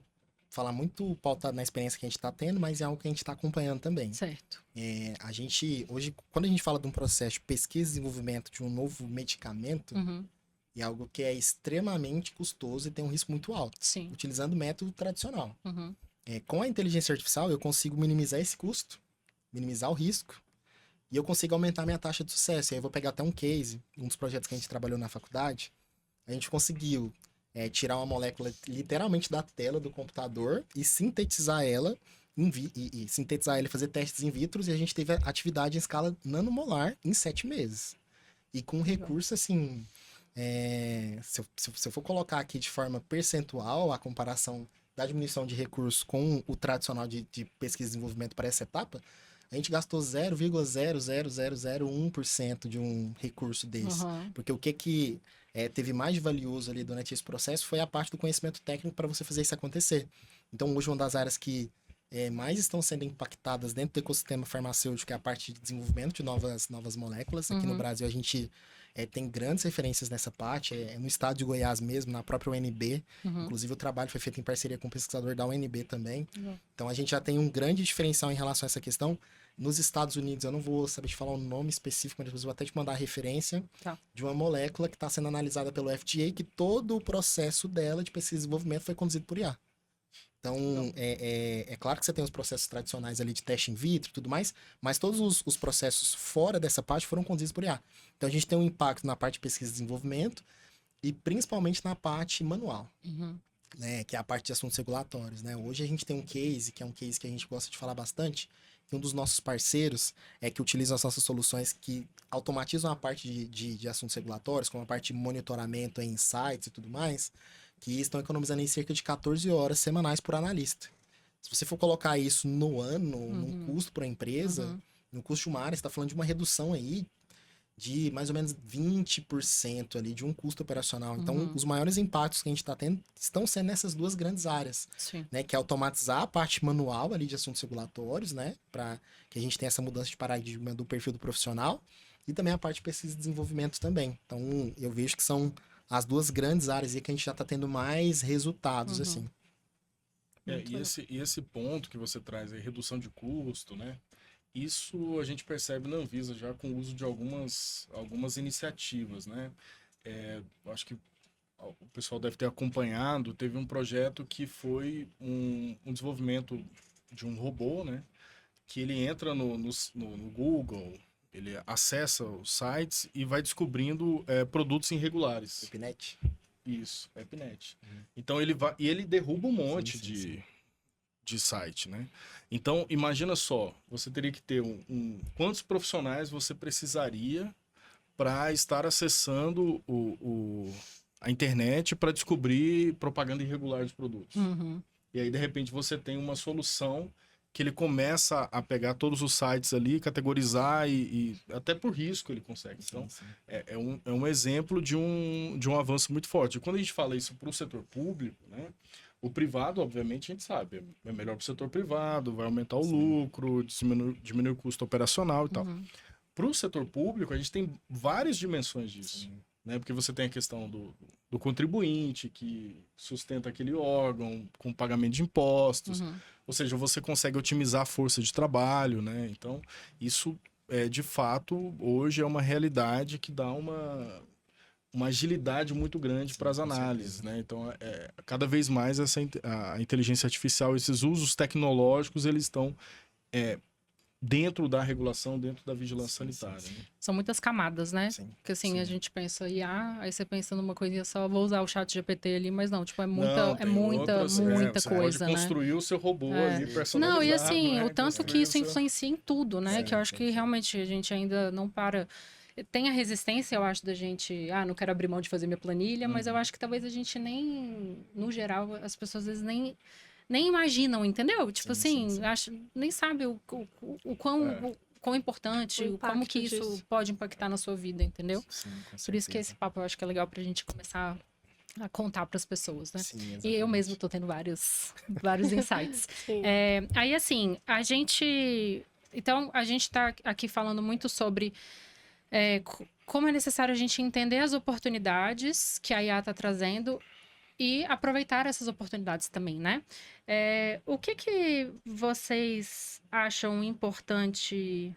falar muito pautado na experiência que a gente está tendo, mas é algo que a gente está acompanhando também. Certo. A gente, hoje, quando a gente fala de um processo de pesquisa e desenvolvimento de um novo medicamento, Uhum. é algo que é extremamente custoso e tem um risco muito alto, Sim. utilizando o método tradicional. Uhum. Com a inteligência artificial, eu consigo minimizar esse custo, minimizar o risco, e eu consigo aumentar minha taxa de sucesso. E aí eu vou pegar até um case, um dos projetos que a gente trabalhou na faculdade, a gente conseguiu tirar uma molécula literalmente da tela do computador e sintetizar ela, e sintetizar ela e fazer testes in vitro, e a gente teve atividade em escala nanomolar em 7 meses. E com um recurso, assim, se eu for colocar aqui de forma percentual a comparação da diminuição de recursos com o tradicional de pesquisa e desenvolvimento para essa etapa, a gente gastou 0,00001% de um recurso desse. Uhum. Porque o que teve mais de valioso ali durante esse processo foi a parte do conhecimento técnico para você fazer isso acontecer. Então, hoje, uma das áreas que mais estão sendo impactadas dentro do ecossistema farmacêutico é a parte de desenvolvimento de novas moléculas. Aqui no Brasil, a gente tem grandes referências nessa parte. No estado de Goiás mesmo, na própria UNB. Inclusive, o trabalho foi feito em parceria com o pesquisador da UNB também. Então, a gente já tem um grande diferencial em relação a essa questão. Nos Estados Unidos, eu não vou saber te falar o nome específico, mas depois eu vou até te mandar a referência de uma molécula que está sendo analisada pelo FDA, que todo o processo dela de pesquisa e desenvolvimento foi conduzido por IA. Então, é claro que você tem os processos tradicionais ali de teste in vitro e tudo mais, mas todos os processos fora dessa parte foram conduzidos por IA. Então, a gente tem um impacto na parte de pesquisa e desenvolvimento e principalmente na parte manual, né, que é a parte de assuntos regulatórios, né? Hoje a gente tem um case, que é um case que a gente gosta de falar bastante, que um dos nossos parceiros que utilizam as nossas soluções que automatizam a parte de assuntos regulatórios, como a parte de monitoramento em insights e tudo mais, que estão economizando em cerca de 14 horas semanais por analista. Se você for colocar isso no ano, num custo para a empresa, no custo de uma área, você está falando de uma redução aí de mais ou menos 20% ali de um custo operacional. Então, Uhum. os maiores impactos que a gente está tendo estão sendo nessas duas grandes áreas, Sim. né? Que é automatizar a parte manual ali de assuntos regulatórios, né? Para que a gente tenha essa mudança de paradigma do perfil do profissional e também a parte de pesquisa e desenvolvimento também. Então, eu vejo que são as duas grandes áreas aí que a gente já está tendo mais resultados, Uhum. assim. Muito legal. E esse ponto que você traz aí, redução de custo, né? Isso a gente percebe na Anvisa já com o uso de algumas iniciativas, né? Eu acho que o pessoal deve ter acompanhado, teve um projeto que foi um desenvolvimento de um robô, né? Que ele entra no Google, ele acessa os sites e vai descobrindo produtos irregulares. Epnet? Isso, EpiNet. Então ele vai e ele derruba um monte Sim, sim. de site, né? Então imagina só, você teria que ter quantos profissionais você precisaria para estar acessando a internet para descobrir propaganda irregular dos produtos. Uhum. E aí de repente você tem uma solução que ele começa a pegar todos os sites ali, categorizar e até por risco ele consegue. Então, Sim. é um exemplo de um avanço muito forte. E quando a gente fala isso para o setor público, né? O privado, obviamente, a gente sabe, é melhor para o setor privado, vai aumentar o lucro, diminuir o custo operacional e tal. Uhum. Para o setor público, a gente tem várias dimensões disso. Né? Porque você tem a questão do contribuinte que sustenta aquele órgão com pagamento de impostos. Uhum. Ou seja, você consegue otimizar a força de trabalho, né? Então, isso, de fato, hoje é uma realidade que dá uma agilidade muito grande para as com análises, certeza. né? Então, cada vez mais a inteligência artificial, esses usos tecnológicos, eles estão dentro da regulação, dentro da vigilância sanitária. Né? São muitas camadas, né? Sim. Porque assim, Sim. a gente pensa IA, aí você pensa numa coisinha só, vou usar o chat GPT ali, mas não, tipo, é muita, Não, é tem muita, outras, muita você coisa, pode né? construir o seu robô ali personalizado. Não, e assim, né? o tanto que Construir isso o seu- influencia em tudo, né? Sim, Que eu acho sim, que sim. realmente a gente ainda não para. Tem a resistência, eu acho, da gente, não quero abrir mão de fazer minha planilha, mas eu acho que talvez a gente nem, no geral, as pessoas às vezes nem imaginam, entendeu? Tipo Sim, assim, sim. nem sabe o quão importante, O como impacto que isso disso. pode impactar na sua vida, entendeu? Sim, com Por isso que esse certeza. papo eu acho que é legal pra gente começar a contar para as pessoas, né? Sim, E eu exatamente. mesmo tô tendo vários insights. Sim. Aí, assim, Então, a gente tá aqui falando muito sobre como é necessário a gente entender as oportunidades que a IA está trazendo e aproveitar essas oportunidades também, né? O que vocês acham importante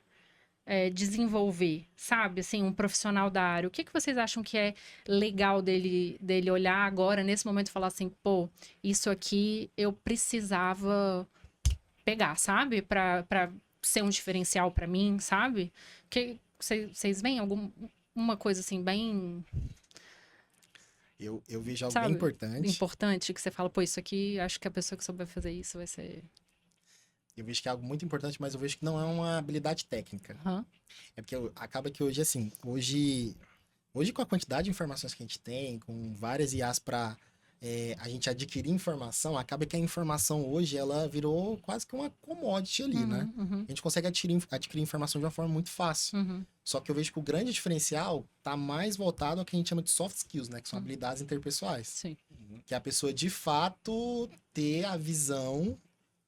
desenvolver, sabe? Assim, um profissional da área. O que vocês acham que é legal dele olhar agora, nesse momento, e falar assim, pô, isso aqui eu precisava pegar, sabe? Pra ser um diferencial pra mim, sabe? Que vocês veem alguma coisa assim, bem, Eu vejo algo bem sabe? importante. Importante, que você fala, pô, isso aqui, acho que a pessoa que souber fazer isso vai ser... Eu vejo que é algo muito importante, mas eu vejo que não é uma habilidade técnica. Aham. É porque acaba que hoje, assim, hoje com a quantidade de informações que a gente tem, com várias IAs para a gente adquirir informação, acaba que a informação hoje, ela virou quase que uma commodity ali, né? Uhum, A gente consegue adquirir informação de uma forma muito fácil. uhum, Só que eu vejo que o grande diferencial tá mais voltado ao que a gente chama de soft skills, né? Que são habilidades interpessoais. sim. Que é a pessoa, de fato, ter a visão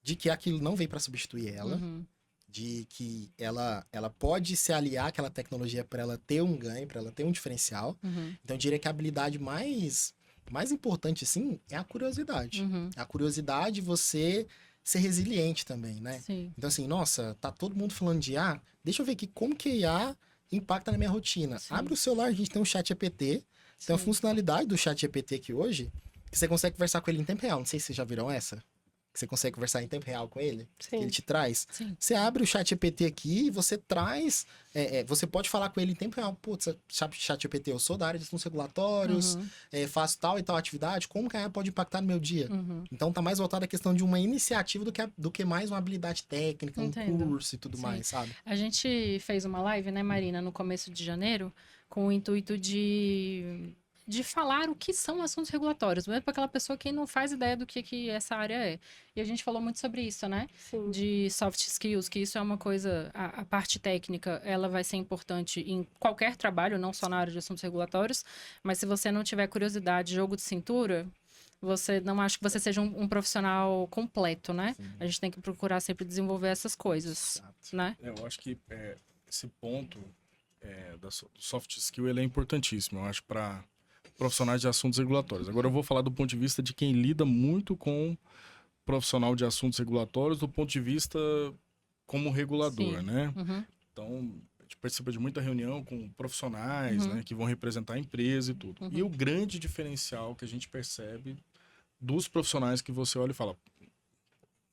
de que aquilo não veio para substituir ela, Uhum, de que ela pode se aliar àquela tecnologia para ela ter um ganho, para ela ter um diferencial. uhum, Então, eu diria que a habilidade mais importante, sim, é a curiosidade. uhum, A curiosidade, você ser resiliente também, né? sim. Então, assim, nossa, tá todo mundo falando de IA, deixa eu ver aqui como que a IA impacta na minha rotina. Sim. Abre o celular, a gente tem um chat GPT, tem a Sim. funcionalidade do chat GPT aqui hoje, que você consegue conversar com ele em tempo real. Não sei se vocês já viram essa. Que você consegue conversar em tempo real com ele. Que ele Sim. te traz. Sim. Você abre o chat GPT aqui e você traz... você pode falar com ele em tempo real. Putz, chat GPT, eu sou da área de assuntos regulatórios, Uhum, faço tal e tal atividade. Como que a IA pode impactar no meu dia? uhum. Então tá mais voltado à questão de uma iniciativa do que mais uma habilidade técnica, Entendo. um curso e tudo Sim. mais, sabe? A gente fez uma live, né, Marina, no começo de janeiro, com o intuito de falar o que são assuntos regulatórios, mesmo para aquela pessoa que não faz ideia do que essa área é. E a gente falou muito sobre isso, né? Sim. De soft skills, que isso é uma coisa, a parte técnica, ela vai ser importante em qualquer trabalho, não só na área de assuntos regulatórios, mas se você não tiver curiosidade, jogo de cintura, você não acha que você seja um profissional completo, né? Sim. A gente tem que procurar sempre desenvolver essas coisas, Exato. né? Eu acho que esse ponto do soft skill ele é importantíssimo, eu acho, para profissionais de assuntos regulatórios. Agora eu vou falar do ponto de vista de quem lida muito com profissional de assuntos regulatórios, do ponto de vista como regulador, Sim. né? Uhum. Então, a gente participa de muita reunião com profissionais, Uhum. né, que vão representar a empresa e tudo. Uhum. E o grande diferencial que a gente percebe dos profissionais que você olha e fala,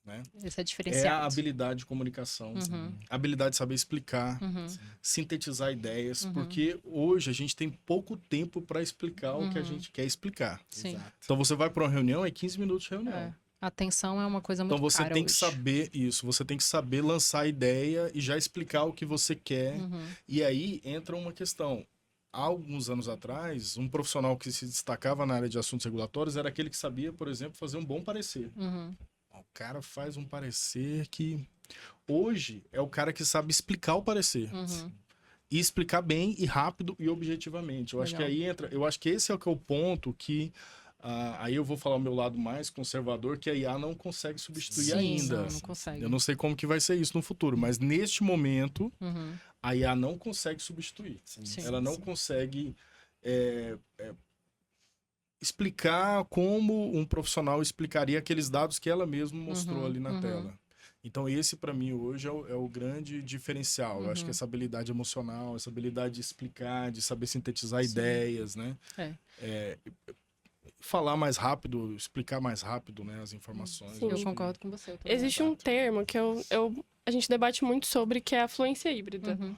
né, Esse é é diferenciado. a habilidade de comunicação, Uhum. a habilidade de saber explicar, Uhum. sintetizar ideias, Uhum. porque hoje a gente tem pouco tempo para explicar o que a Uhum. gente quer explicar. Sim. Exato. Então você vai para uma reunião, é 15 minutos de reunião. É. Atenção é uma coisa Então muito você cara tem que hoje. saber isso, você tem que saber lançar a ideia e já explicar o que você quer. Uhum. E aí entra uma questão. Há alguns anos atrás, um profissional que se destacava na área de assuntos regulatórios era aquele que sabia, por exemplo, fazer um bom parecer. Uhum. O cara faz um parecer que... Hoje é o cara que sabe explicar o parecer. Uhum. E explicar bem e rápido e objetivamente. Eu acho que Legal. aí entra... Eu acho que esse é o ponto que... aí eu vou falar o meu lado mais conservador, que a IA não consegue substituir Sim, ainda. não consegue. Eu não sei como que vai ser isso no futuro, mas neste momento, Uhum. a IA não consegue substituir. Sim. Ela não consegue explicar como um profissional explicaria aqueles dados que ela mesma mostrou Uhum, ali na uhum. tela. Então esse para mim hoje é o grande diferencial. Eu acho Uhum. que essa habilidade emocional, essa habilidade de explicar, de saber sintetizar Sim. ideias, né? É. Falar mais rápido, explicar mais rápido, né, as informações. Sim. acho Eu que- concordo com você. eu também. Existe um termo que a gente debate muito sobre, que é a fluência híbrida. Uhum.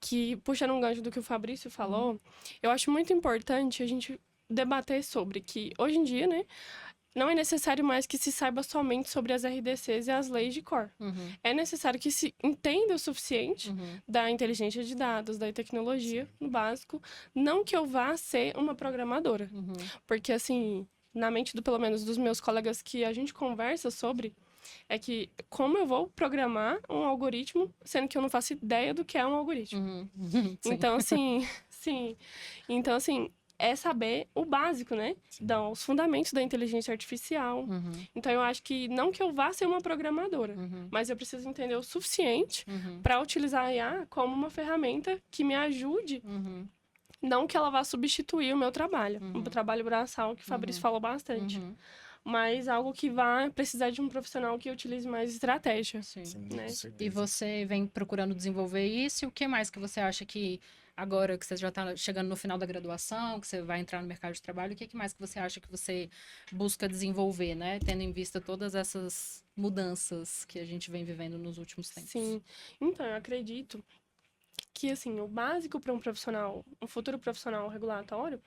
Que, puxando um gancho do que o Fabrício falou, eu acho muito importante a gente debater sobre que, hoje em dia, né, não é necessário mais que se saiba somente sobre as RDCs e as leis de cor. Uhum. É necessário que se entenda o suficiente Uhum. da inteligência de dados, da tecnologia, no básico. Não que eu vá ser uma programadora. Uhum. Porque, assim, na mente, pelo menos, dos meus colegas que a gente conversa sobre, é que como eu vou programar um algoritmo, sendo que eu não faço ideia do que é um algoritmo. Uhum. Sim. Então, assim, sim. Então, assim, é saber o básico, né? Os fundamentos da inteligência artificial. Uhum. Então, eu acho que não que eu vá ser uma programadora, Uhum. mas eu preciso entender o suficiente Uhum. para utilizar a IA como uma ferramenta que me ajude, Uhum. não que ela vá substituir o meu trabalho. Uhum. O trabalho braçal, que o Fabrício falou bastante. Uhum. Mas algo que vá precisar de um profissional que utilize mais estratégia. Sim. Sim, Né? com certeza. E você vem procurando desenvolver isso, e o que mais que você acha que, agora que você já está chegando no final da graduação, que você vai entrar no mercado de trabalho, o que mais que você acha que você busca desenvolver, né? Tendo em vista todas essas mudanças que a gente vem vivendo nos últimos tempos. Sim. Então, eu acredito que, assim, o básico para um profissional, um futuro profissional regulatório,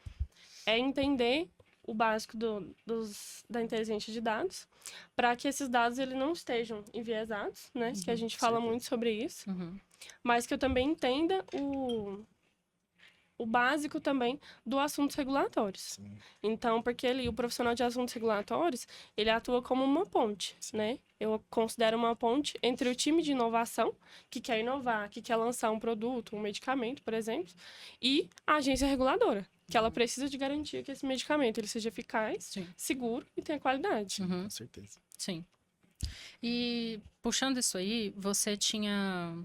é entender o básico da inteligência de dados, para que esses dados ele não estejam enviesados, né? Que a gente fala certeza. muito sobre isso. Uhum. Mas que eu também entenda o básico também do assuntos regulatórios. Sim. Então, porque o profissional de assuntos regulatórios, ele atua como uma ponte, né? Eu considero uma ponte entre o time de inovação, que quer inovar, que quer lançar um produto, um medicamento, por exemplo, e a agência reguladora, que ela precisa de garantia que esse medicamento ele seja eficaz, Sim. seguro e tenha qualidade. Uhum. Com certeza. Sim. E puxando isso aí, você tinha.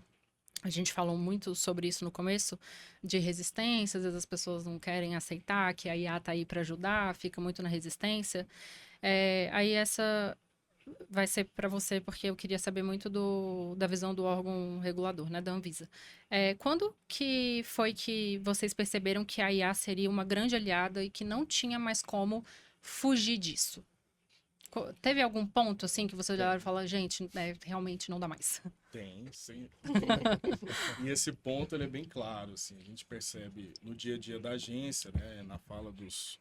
A gente falou muito sobre isso no começo, de resistência, às vezes as pessoas não querem aceitar que a IA tá aí para ajudar, fica muito na resistência. Aí essa vai ser para você, porque eu queria saber muito da visão do órgão regulador, né, da Anvisa. Quando que foi que vocês perceberam que a IA seria uma grande aliada e que não tinha mais como fugir disso? Teve algum ponto, assim, que você olhava e falava, gente, realmente não dá mais? Tem, sim. E esse ponto ele é bem claro, assim, a gente percebe no dia a dia da agência, né, na fala dos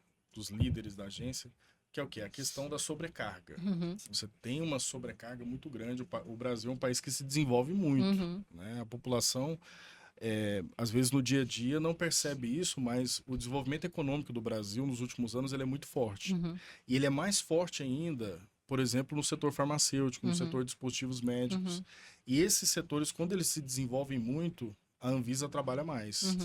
líderes da agência, que é o quê? A questão da sobrecarga. Uhum. Você tem uma sobrecarga muito grande, o Brasil é um país que se desenvolve muito, Uhum. né? A população às vezes no dia a dia não percebe isso, mas o desenvolvimento econômico do Brasil nos últimos anos ele é muito forte. E ele é mais forte ainda, por exemplo, no setor farmacêutico, no setor de dispositivos médicos. E esses setores, quando eles se desenvolvem muito, a Anvisa trabalha mais.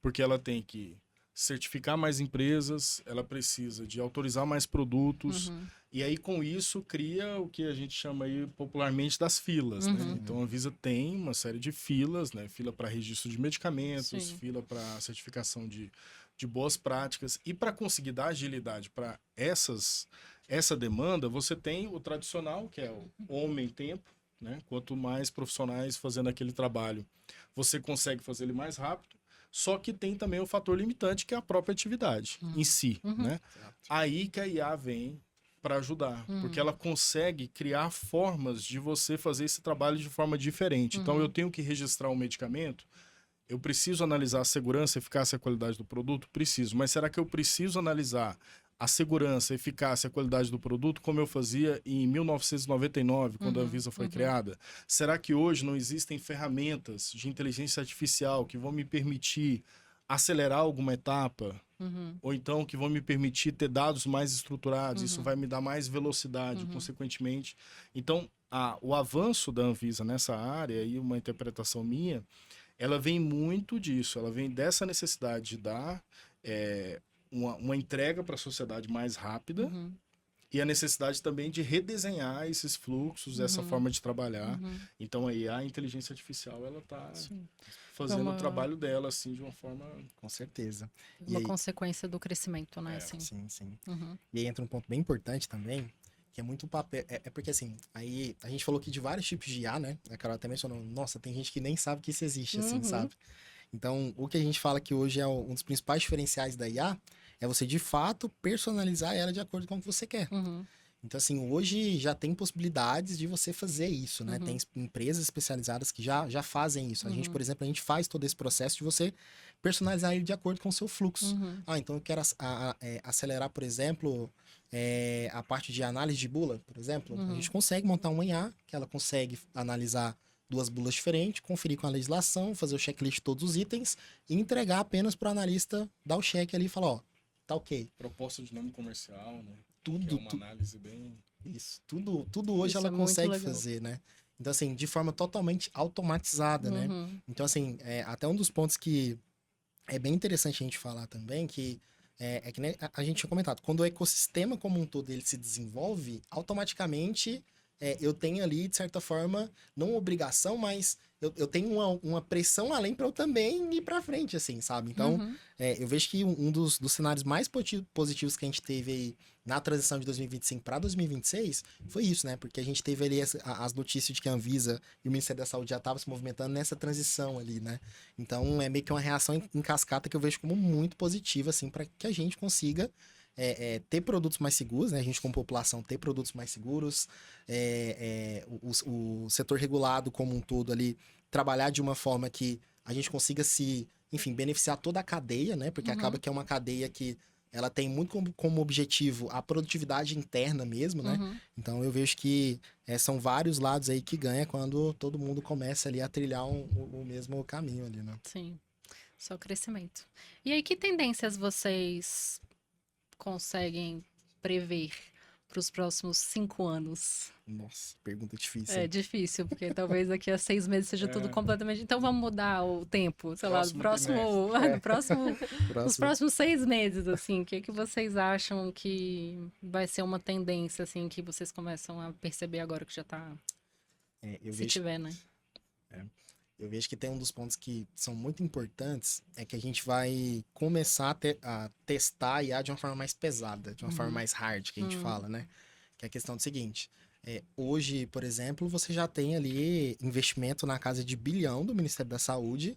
Porque ela tem que certificar mais empresas, ela precisa de autorizar mais produtos, e aí com isso cria o que a gente chama aí popularmente das filas, né? Então a Anvisa tem uma série de filas, né? Fila para registro de medicamentos, fila para certificação de boas práticas, e para conseguir dar agilidade para essa demanda, você tem o tradicional, que é o homem-tempo, né? Quanto mais profissionais fazendo aquele trabalho, você consegue fazer ele mais rápido. Só que tem também o fator limitante, que é a própria atividade em si, né? Aí que a IA vem para ajudar, porque ela consegue criar formas de você fazer esse trabalho de forma diferente. Então, eu tenho que registrar um medicamento, eu preciso analisar a segurança, a eficácia e a qualidade do produto? Preciso. Mas será que eu preciso analisar a segurança, a eficácia, a qualidade do produto, como eu fazia em 1999, quando a Anvisa foi criada? Será que hoje não existem ferramentas de inteligência artificial que vão me permitir acelerar alguma etapa? Ou então que vão me permitir ter dados mais estruturados? Isso vai me dar mais velocidade, consequentemente. Então, o avanço da Anvisa nessa área, e uma interpretação minha, ela vem muito disso. Ela vem dessa necessidade de dar uma entrega para a sociedade mais rápida, e a necessidade também de redesenhar esses fluxos, essa forma de trabalhar. Então aí a inteligência artificial, ela está fazendo o trabalho dela assim de uma forma... Com certeza. Uma consequência do crescimento, né? Assim. Sim. E aí entra um ponto bem importante também, que é muito o papel... É porque assim, aí a gente falou aqui de vários tipos de IA, né? A Carol até mencionou, nossa, tem gente que nem sabe que isso existe, assim, sabe? Então, o que a gente fala que hoje é um dos principais diferenciais da IA é você, de fato, personalizar ela de acordo com o que você quer. Então, assim, hoje já tem possibilidades de você fazer isso, né? Tem empresas especializadas que já fazem isso. A gente, por exemplo, a gente faz todo esse processo de você personalizar ele de acordo com o seu fluxo. Então eu quero acelerar, por exemplo, a parte de análise de bula, por exemplo. A gente consegue montar uma IA que ela consegue analisar 2 bulas diferentes, conferir com a legislação, fazer o checklist de todos os itens e entregar apenas para o analista dar o check ali e falar, ó, tá ok. Proposta de nome comercial, né? Tudo. Que é uma análise bem... Isso, tudo hoje Isso ela consegue legal. fazer, né? Então, assim, de forma totalmente automatizada, né? Então, assim, até um dos pontos que é bem interessante a gente falar também, que é que nem a gente tinha comentado, quando o ecossistema como um todo ele se desenvolve, automaticamente eu tenho ali, de certa forma, não obrigação, mas eu tenho uma pressão além para eu também ir para frente, assim, sabe? Então, eu vejo que um dos cenários mais positivos que a gente teve aí na transição de 2025 para 2026 foi isso, né? Porque a gente teve ali as notícias de que a Anvisa e o Ministério da Saúde já estavam se movimentando nessa transição ali, né? Então, é meio que uma reação em cascata que eu vejo como muito positiva, assim, para que a gente consiga ter produtos mais seguros, né? A gente, como população, ter produtos mais seguros, o setor regulado como um todo ali, trabalhar de uma forma que a gente consiga enfim, beneficiar toda a cadeia, né? Porque acaba que é uma cadeia que ela tem muito como objetivo a produtividade interna mesmo, né? Então eu vejo que são vários lados aí que ganha quando todo mundo começa ali a trilhar o mesmo caminho ali, né? Sim, só crescimento. E aí, que tendências vocês conseguem prever para os próximos 5 anos? Nossa, pergunta difícil. É difícil, porque talvez daqui a 6 meses seja tudo completamente... Então vamos mudar o tempo, sei lá, nos próximos 6 meses, assim, o que vocês acham que vai ser uma tendência, assim, que vocês começam a perceber agora que já tá... tiver, né? Eu vejo que tem um dos pontos que são muito importantes, é que a gente vai começar a testar a IA de uma forma mais pesada, de uma forma mais hard, que a gente fala, né? Que é a questão do seguinte, hoje, por exemplo, você já tem ali investimento na casa de 1 bilhão do Ministério da Saúde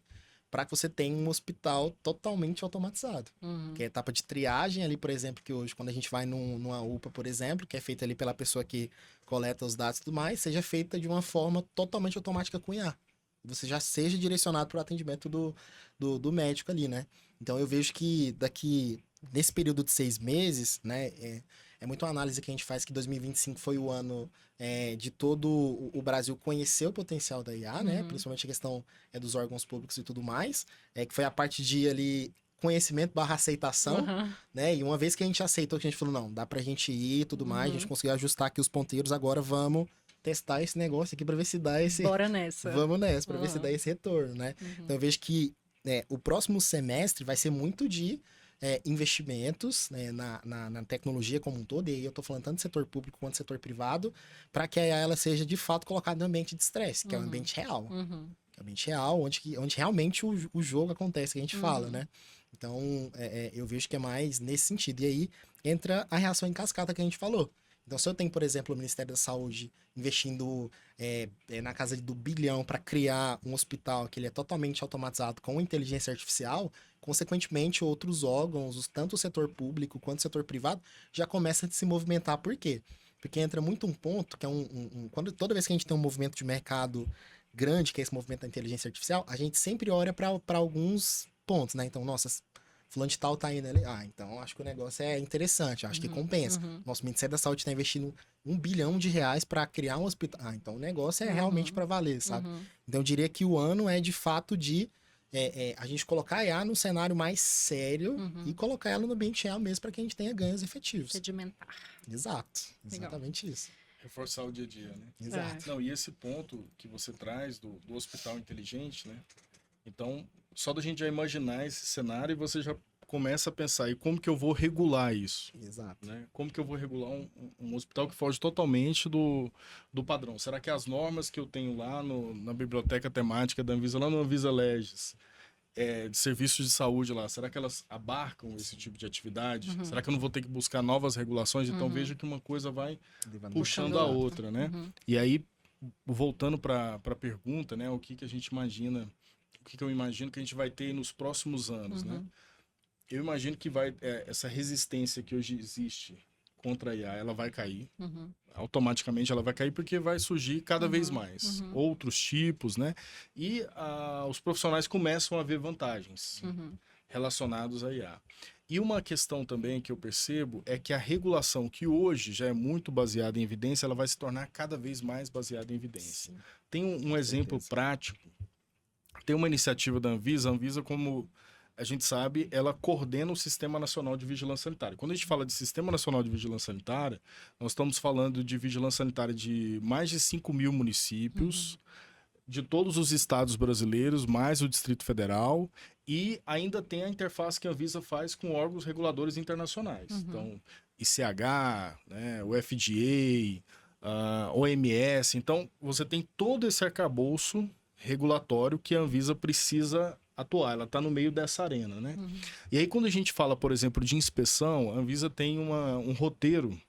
para que você tenha um hospital totalmente automatizado. Que é a etapa de triagem ali, por exemplo, que hoje, quando a gente vai numa UPA, por exemplo, que é feita ali pela pessoa que coleta os dados e tudo mais, seja feita de uma forma totalmente automática com IA. Você já seja direcionado para o atendimento do médico ali, né? Então, eu vejo que nesse período de 6 meses, né, é muito uma análise que a gente faz que 2025 foi o ano de todo o Brasil conhecer o potencial da IA, né? Principalmente a questão dos órgãos públicos e tudo mais, que foi a parte de ali conhecimento / aceitação, né? E uma vez que a gente aceitou, que a gente falou, não, dá pra gente ir e tudo mais, a gente conseguiu ajustar aqui os ponteiros, agora vamos testar esse negócio aqui pra ver se dá esse... Bora nessa. Vamos nessa, pra ver se dá esse retorno, né? Então eu vejo que o próximo semestre vai ser muito de investimentos, né, na tecnologia como um todo, e aí eu tô falando tanto do setor público quanto do setor privado, para que a IA ela seja de fato colocada no ambiente de estresse, que é o ambiente real. Que é o ambiente real, onde realmente o jogo acontece, que a gente fala, né? Então, eu vejo que é mais nesse sentido. E aí entra a reação em cascata que a gente falou. Então, se eu tenho, por exemplo, o Ministério da Saúde investindo na casa do bilhão para criar um hospital que ele é totalmente automatizado com inteligência artificial, consequentemente, outros órgãos, tanto o setor público quanto o setor privado, já começam a se movimentar. Por quê? Porque entra muito um ponto, que é toda vez que a gente tem um movimento de mercado grande, que é esse movimento da inteligência artificial, a gente sempre olha para alguns pontos, né? Então, nossa, fulano de tal tá indo ali. Então acho que o negócio é interessante, acho que compensa. Nosso Ministério da Saúde está investindo R$1 bilhão para criar um hospital. Então o negócio é realmente para valer, sabe? Então eu diria que o ano é de fato de a gente colocar a IA num cenário mais sério e colocar ela no ambiente real mesmo para que a gente tenha ganhos efetivos. Sedimentar. Exato, Legal. Exatamente isso. Reforçar o dia a dia, né? Exato. Não, e esse ponto que você traz do hospital inteligente, né? Então, só da gente já imaginar esse cenário, você já começa a pensar, e como que eu vou regular isso? Exato. Né? Como que eu vou regular um hospital que foge totalmente do padrão? Será que as normas que eu tenho lá na biblioteca temática da Anvisa, lá no Anvisa Legis, de serviços de saúde lá, será que elas abarcam esse tipo de atividade? Será que eu não vou ter que buscar novas regulações? Então veja que uma coisa vai puxando a outra, né? E aí, voltando para a pergunta, né? O que a gente imagina, o que eu imagino que a gente vai ter nos próximos anos, né? Eu imagino que essa resistência que hoje existe contra a IA, ela vai cair. Automaticamente ela vai cair porque vai surgir cada vez mais outros tipos, né? E os profissionais começam a ver vantagens relacionados à IA. E uma questão também que eu percebo é que a regulação, que hoje já é muito baseada em evidência, ela vai se tornar cada vez mais baseada em evidência. Sim. Tem um exemplo prático. Tem uma iniciativa da Anvisa. A Anvisa, como a gente sabe, ela coordena o Sistema Nacional de Vigilância Sanitária. Quando a gente fala de Sistema Nacional de Vigilância Sanitária, nós estamos falando de vigilância sanitária de mais de 5 mil municípios, de todos os estados brasileiros, mais o Distrito Federal, e ainda tem a interface que a Anvisa faz com órgãos reguladores internacionais. Então, ICH, né, o FDA, OMS. Então, você tem todo esse arcabouço regulatório que a Anvisa precisa atuar, ela está no meio dessa arena, né? E aí quando a gente fala, por exemplo, de inspeção, a Anvisa tem um roteiro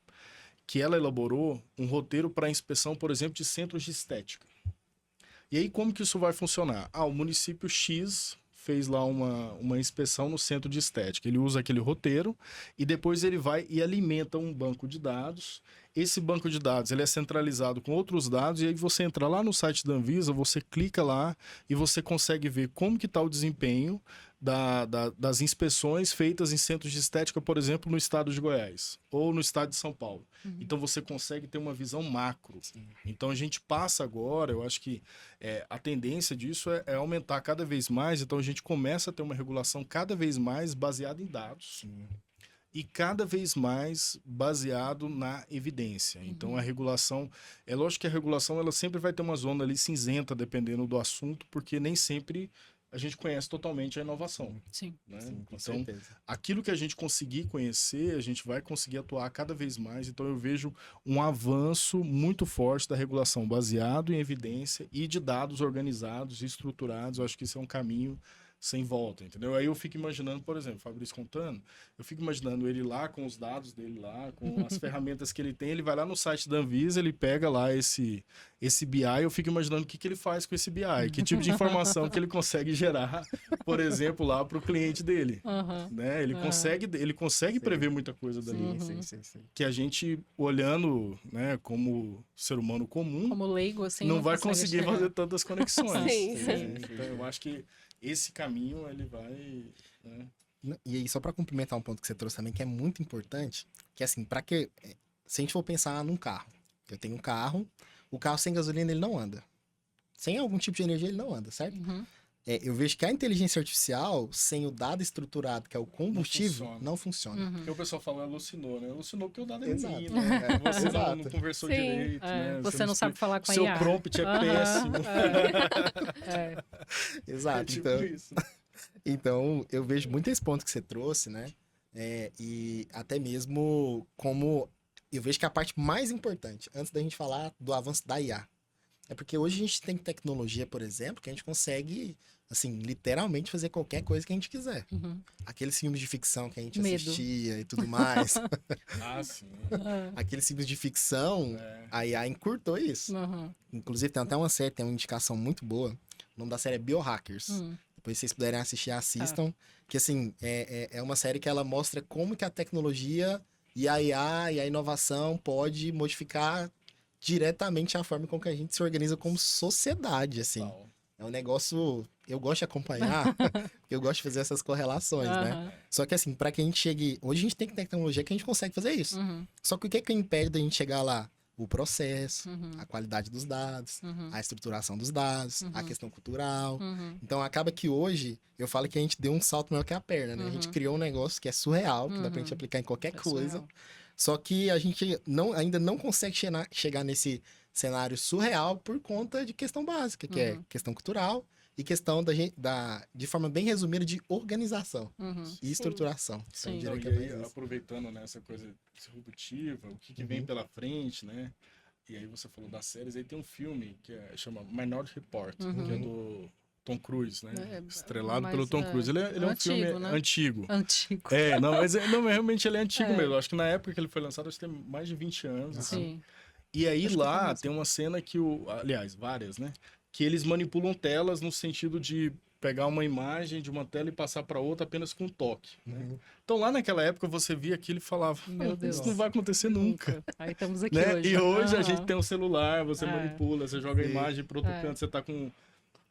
que ela elaborou, um roteiro para inspeção, por exemplo, de centros de estética. E aí como que isso vai funcionar? O município X fez lá uma inspeção no centro de estética. Ele usa aquele roteiro e depois ele vai e alimenta um banco de dados. Esse banco de dados ele é centralizado com outros dados e aí você entra lá no site da Anvisa, você clica lá e você consegue ver como que está o desempenho das inspeções feitas em centros de estética, por exemplo, no estado de Goiás ou no estado de São Paulo. Então você consegue ter uma visão macro. Sim. Então a gente passa agora, eu acho que a tendência disso é aumentar cada vez mais, então a gente começa a ter uma regulação cada vez mais baseada em dados. Sim. E cada vez mais baseado na evidência. Então, a regulação... É lógico que a regulação ela sempre vai ter uma zona ali cinzenta, dependendo do assunto, porque nem sempre a gente conhece totalmente a inovação. Sim. Né? Sim, com certeza. Aquilo que a gente conseguir conhecer, a gente vai conseguir atuar cada vez mais. Então, eu vejo um avanço muito forte da regulação baseado em evidência e de dados organizados e estruturados. Eu acho que isso é um caminho sem volta, entendeu? Aí eu fico imaginando, por exemplo, Fabrício contando, eu fico imaginando ele lá com os dados dele lá, com as ferramentas que ele tem, ele vai lá no site da Anvisa, ele pega lá esse BI, eu fico imaginando o que ele faz com esse BI, que tipo de informação que ele consegue gerar, por exemplo, lá para o cliente dele. Né? Ele consegue prever muita coisa dali. Sim. Que a gente, olhando, né, como ser humano comum, como leigo, assim, não vai conseguir fazer tantas conexões. Sim. Então, eu acho que esse caminho, ele vai... Né? E aí, só para complementar um ponto que você trouxe também, que é muito importante, que assim, para que se a gente for pensar num carro, eu tenho um carro, o carro sem gasolina ele não anda. Sem algum tipo de energia ele não anda, certo? Uhum. Eu vejo que a inteligência artificial, sem o dado estruturado, que é o combustível, não funciona. Uhum. Porque o pessoal fala alucinou, né? Alucinou porque o dado é Exato. ruim, né? Você não Exato. conversou Sim. direito, né? Você não sabe falar com a Seu IA. prompt é Aham. péssimo. É. Exato. É tipo Então, isso. então, eu vejo muito esse ponto que você trouxe, né? E até mesmo como eu vejo que a parte mais importante, antes da gente falar do avanço da IA, é porque hoje a gente tem tecnologia, por exemplo, que a gente consegue, assim, literalmente fazer qualquer coisa que a gente quiser. Uhum. Aqueles filmes de ficção que a gente Medo. assistia e tudo mais, Ah, sim. aqueles filmes de ficção, É. a IA encurtou isso. Uhum. Inclusive, tem até uma série, tem uma indicação muito boa. O nome da série é Biohackers. Uhum. Depois, se vocês puderem assistir, assistam. Que, assim, é uma série que ela mostra como que a tecnologia e a IA e a inovação pode modificar diretamente a forma com que a gente se organiza como sociedade, assim. Total. É um negócio... Eu gosto de acompanhar, porque eu gosto de fazer essas correlações, né? Aham. Só que, assim, para que a gente chegue... Hoje a gente tem tecnologia que a gente consegue fazer isso. Uhum. Só que o que é que impede da gente chegar lá? O processo, Uhum. a qualidade dos dados, Uhum. a estruturação dos dados, a Uhum. questão cultural. Uhum. Então acaba que hoje eu falo que a gente deu um salto maior que a perna, né? A gente Uhum. criou um negócio que é surreal, que dá pra gente Uhum. aplicar em qualquer É coisa. surreal. Só que a gente ainda não consegue chegar nesse cenário surreal por conta de questão básica, que é Uhum. questão cultural e questão de forma bem resumida, de organização Uhum. e estruturação. Então, Sim. eu diria Então, que e é mais aí, isso. aproveitando nessa coisa disruptiva, o que vem Uhum. pela frente, né? E aí você falou das séries, aí tem um filme que chama Minority Report, Uhum. que é do Tom Cruise, né? É, Estrelado mas, pelo Tom Cruise. Ele é um antigo, filme né? antigo. Antigo. Não, mas realmente ele é antigo É. mesmo. Acho que na época que ele foi lançado, acho que tem mais de 20 anos. assim. Sim. E aí Acho que lá tem tem uma cena que aliás, várias, né? Que eles manipulam telas no sentido de pegar uma imagem de uma tela e passar para outra apenas com um toque. Né? Uhum. Então lá naquela época você via aquilo e falava, Meu Deus. isso não vai acontecer nunca. Aí estamos aqui Né? hoje. E hoje a Aham. gente tem um celular, você É. manipula, você joga a Sim. imagem para outro É. canto, você tá com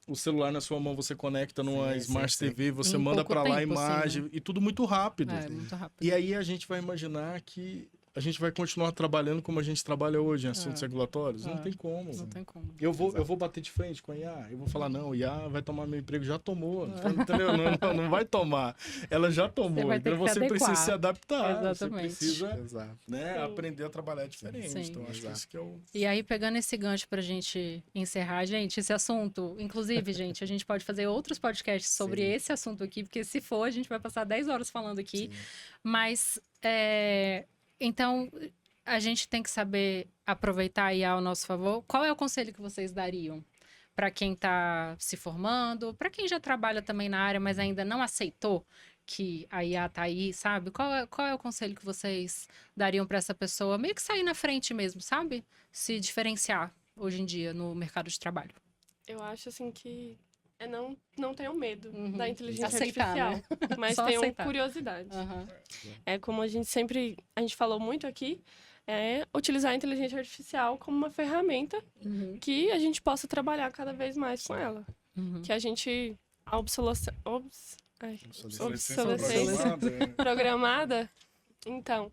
o celular na sua mão, você conecta numa Sim, Smart sim, sim. TV, você Em manda pouco para lá a tempo, assim, imagem, e tudo muito rápido. É, muito rápido. E aí a gente vai imaginar que a gente vai continuar trabalhando como a gente trabalha hoje em assuntos É. regulatórios? Não É. tem como. Não tem como. Eu vou bater de frente com a IA, eu vou falar, não, a IA vai tomar meu emprego, já tomou, É. entendeu? Não vai tomar, ela já tomou, vai ter então que se você precisa adequar. se adaptar, Exatamente. você precisa, Exato. né, Sim. aprender a trabalhar diferente, Sim. então acho que Exato. isso que é o... E aí, pegando esse gancho pra gente encerrar, gente, esse assunto, inclusive, gente, a gente pode fazer outros podcasts sobre Sim. esse assunto aqui, porque se for, a gente vai passar 10 horas falando aqui. Sim. Mas, então, a gente tem que saber aproveitar a IA ao nosso favor. Qual é o conselho que vocês dariam para quem está se formando, para quem já trabalha também na área, mas ainda não aceitou que a IA tá aí, sabe? Qual é o conselho que vocês dariam para essa pessoa meio que sair na frente mesmo, sabe? Se diferenciar hoje em dia no mercado de trabalho. Eu acho assim que não tenham medo Uhum. da inteligência Aceitar, artificial, né? mas Só tenham aceitar. curiosidade. Aham. É como a gente falou muito aqui, é utilizar a inteligência artificial como uma ferramenta Uhum. que a gente possa trabalhar cada vez mais com ela. Uhum. Que a gente a obsolescência Obsolescência Obsolescência. programada, programada, então,